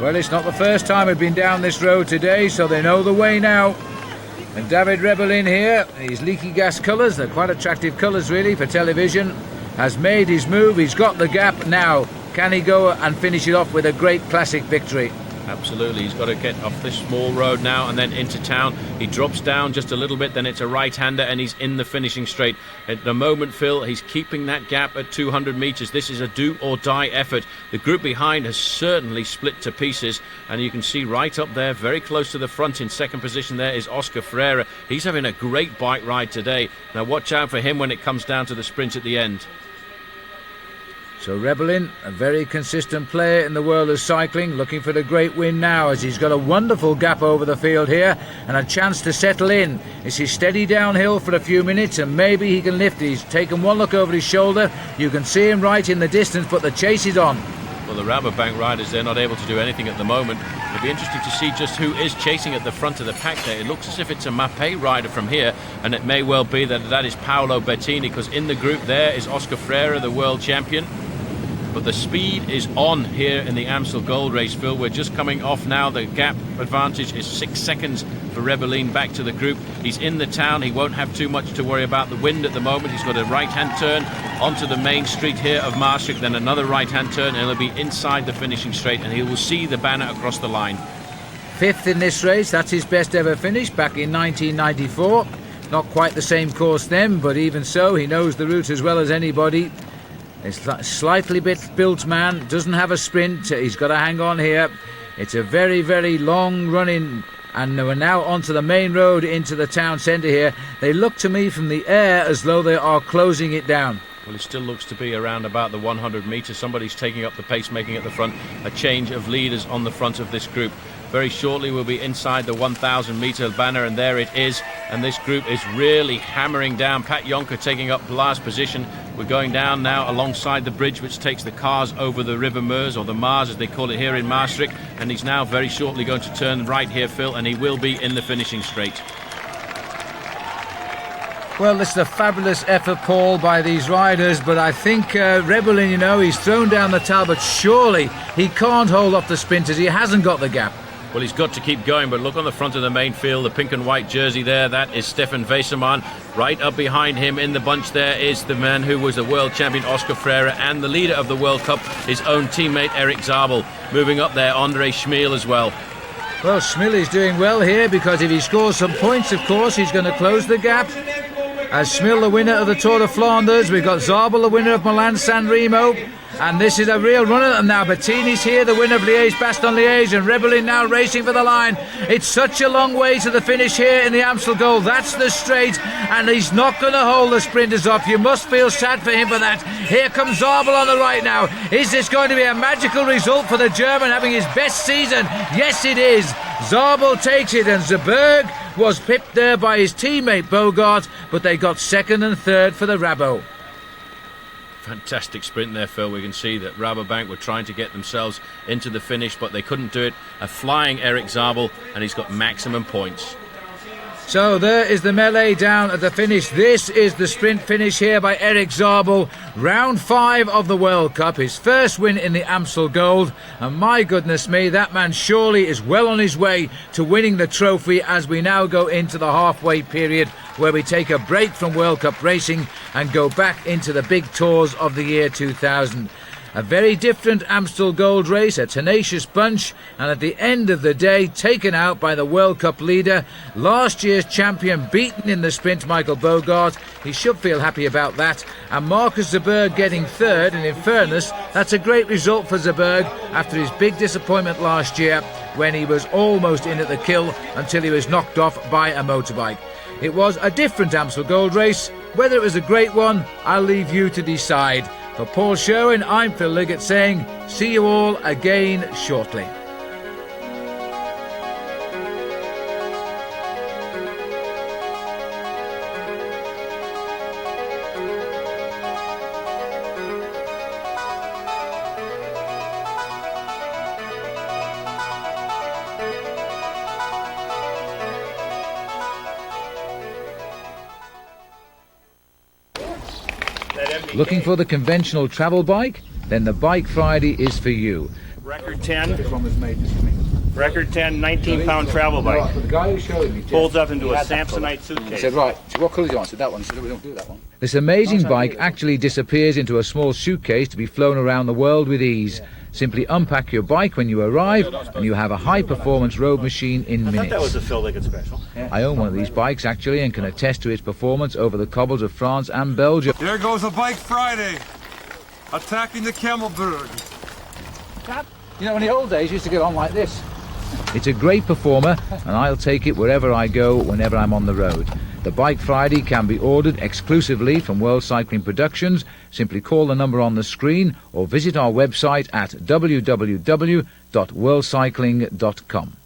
Speaker 1: Well, it's not the first time we've been down this road today, so they know the way now. And David Rebellin here, his leaky gas colours, they're quite attractive colours really for television, has made his move. He's got the gap now. Can he go and finish it off with a great classic victory?
Speaker 2: Absolutely, he's got to get off this small road now and then into town. He drops down just a little bit, then it's a right-hander, and he's in the finishing straight. At the moment, Phil, he's keeping that gap at 200 metres. This is a do-or-die effort. The group behind has certainly split to pieces, and you can see right up there, very close to the front in second position there, is Oscar Freire. He's having a great bike ride today. Now watch out for him when it comes down to the sprint at the end.
Speaker 1: So Rebellin, a very consistent player in the world of cycling, looking for the great win now, as he's got a wonderful gap over the field here and a chance to settle in. It's his steady downhill for a few minutes, and maybe he can lift. He's taken one look over his shoulder. You can see him right in the distance, but the chase is on.
Speaker 2: Well, the Rabobank riders, they're not able to do anything at the moment. It'll be interesting to see just who is chasing at the front of the pack there. It looks as if it's a Mapei rider from here, and it may well be that is Paolo Bettini, because in the group there is Oscar Freire, the world champion. But the speed is on here in the Amstel Gold race, Phil. We're just coming off now. The gap advantage is 6 seconds for Rebellin back to the group. He's in the town. He won't have too much to worry about the wind at the moment. He's got a right-hand turn onto the main street here of Maastricht, then another right-hand turn, and he'll be inside the finishing straight, and he will see the banner across the line.
Speaker 1: 5th in this race. That's his best ever finish back in 1994. Not quite the same course then, but even so, he knows the route as well as anybody. It's a slightly bit built man, doesn't have a sprint, he's got to hang on here. It's a very, very long run-in, and we're now onto the main road into the town centre here. They look to me from the air as though they are closing it down.
Speaker 2: Well, it still looks to be around about the 100 metres. Somebody's taking up the pace, making at the front. A change of leaders on the front of this group. Very shortly we'll be inside the 1,000 metre banner, and there it is. And this group is really hammering down. Pat Jonker taking up last position. We're going down now alongside the bridge which takes the cars over the River Meuse, or the Mars as they call it here in Maastricht. And he's now very shortly going to turn right here, Phil, and he will be in the finishing straight.
Speaker 1: Well, it's a fabulous effort, Paul, by these riders, but I think Rebellin, he's thrown down the towel, but surely he can't hold off the sprinters. He hasn't got the gap.
Speaker 2: Well, he's got to keep going, but look on the front of the main field, the pink and white jersey there, that is Stefan Weissermann. Right up behind him in the bunch there is the man who was the world champion, Oscar Freire, and the leader of the World Cup, his own teammate, Eric Zabel. Moving up there, Andre Schmiel as well.
Speaker 1: Well, Schmiel is doing well here, because if he scores some points, of course, he's going to close the gap. As Schmiel, the winner of the Tour de Flanders, we've got Zabel, the winner of Milan-San Remo, and this is a real runner. And now Bettini's here, the winner of Liège-Bastogne-Liège, and Rebellin now racing for the line. It's such a long way to the finish here in the Amstel Gold. That's the straight, and he's not going to hold the sprinters off. You must feel sad for him for that. Here comes Zabel on the right now. Is this going to be a magical result for the German having his best season? Yes, it is. Zabel takes it, and Zeberg was pipped there by his teammate Bogart, but they got second and third for the Rabo.
Speaker 2: Fantastic sprint there, Phil. We can see that Rabobank were trying to get themselves into the finish, but they couldn't do it. A flying Eric Zabel, and he's got maximum points.
Speaker 1: So there is the melee down at the finish. This is the sprint finish here by Eric Zabel. Round 5 of the World Cup, his first win in the Amstel Gold. And my goodness me, that man surely is well on his way to winning the trophy as we now go into the halfway period, where we take a break from World Cup racing and go back into the big tours of the year 2000. A very different Amstel Gold race, a tenacious bunch, and at the end of the day, taken out by the World Cup leader, last year's champion, beaten in the sprint, Michael Bogart. He should feel happy about that. And Marcus Zeberg getting third, and in fairness, that's a great result for Zeberg after his big disappointment last year when he was almost in at the kill until he was knocked off by a motorbike. It was a different Amstel Gold race. Whether it was a great one, I'll leave you to decide. For Paul Sherwen, I'm Phil Liggett saying, see you all again shortly. Looking for the conventional travel bike? Then the Bike Friday is for you.
Speaker 3: Record 10, 19-pound travel bike.
Speaker 1: The guy who showed me
Speaker 3: Folds up into a Samsonite suitcase.
Speaker 1: He said, right, so what colour do you want? I said, that one. He said, we don't do that one. This amazing bike actually disappears into a small suitcase to be flown around the world with ease. Simply unpack your bike when you arrive and you have a high-performance road machine in minutes.
Speaker 3: I thought that was a Phil Liggett special.
Speaker 1: I own one of these bikes actually and can attest to its performance over the cobbles of France and Belgium.
Speaker 4: There goes a Bike Friday, attacking the Camelberg.
Speaker 1: In the old days, you used to get on like this. It's a great performer, and I'll take it wherever I go, whenever I'm on the road. The Bike Friday can be ordered exclusively from World Cycling Productions. Simply call the number on the screen or visit our website at www.worldcycling.com.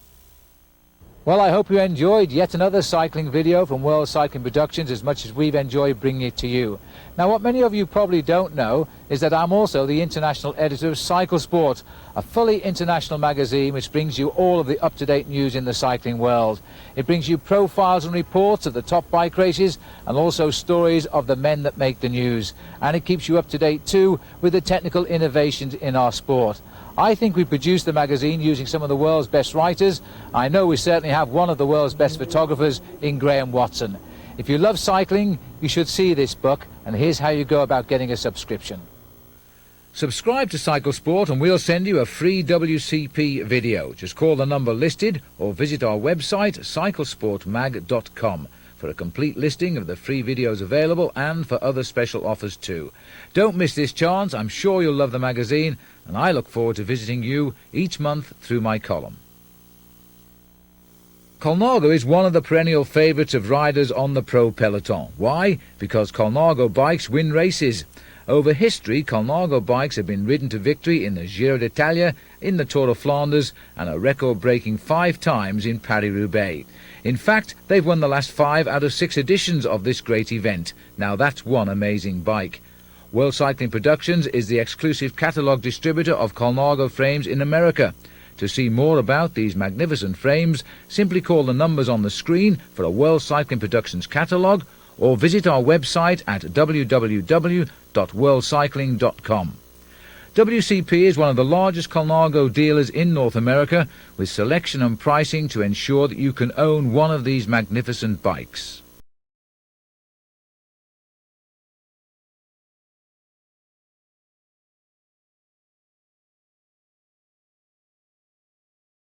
Speaker 1: Well, I hope you enjoyed yet another cycling video from World Cycling Productions as much as we've enjoyed bringing it to you. Now, what many of you probably don't know is that I'm also the international editor of Cycle Sport, a fully international magazine which brings you all of the up-to-date news in the cycling world. It brings you profiles and reports of the top bike races and also stories of the men that make the news. And it keeps you up to date too with the technical innovations in our sport. I think we produced the magazine using some of the world's best writers. I know we certainly have one of the world's best photographers in Graham Watson. If you love cycling, you should see this book, and here's how you go about getting a subscription. Subscribe to Cycle Sport and we'll send you a free WCP video. Just call the number listed or visit our website cyclesportmag.com for a complete listing of the free videos available and for other special offers too. Don't miss this chance. I'm sure you'll love the magazine, and I look forward to visiting you each month through my column. Colnago is one of the perennial favourites of riders on the pro peloton. Why? Because Colnago bikes win races. Over history, Colnago bikes have been ridden to victory in the Giro d'Italia, in the Tour of Flanders, and a record-breaking 5 times in Paris-Roubaix. In fact, they've won the last 5 out of 6 editions of this great event. Now that's one amazing bike. World Cycling Productions is the exclusive catalogue distributor of Colnago frames in America. To see more about these magnificent frames, simply call the numbers on the screen for a World Cycling Productions catalogue, or visit our website at www.worldcycling.com. WCP is one of the largest Colnago dealers in North America, with selection and pricing to ensure that you can own one of these magnificent bikes.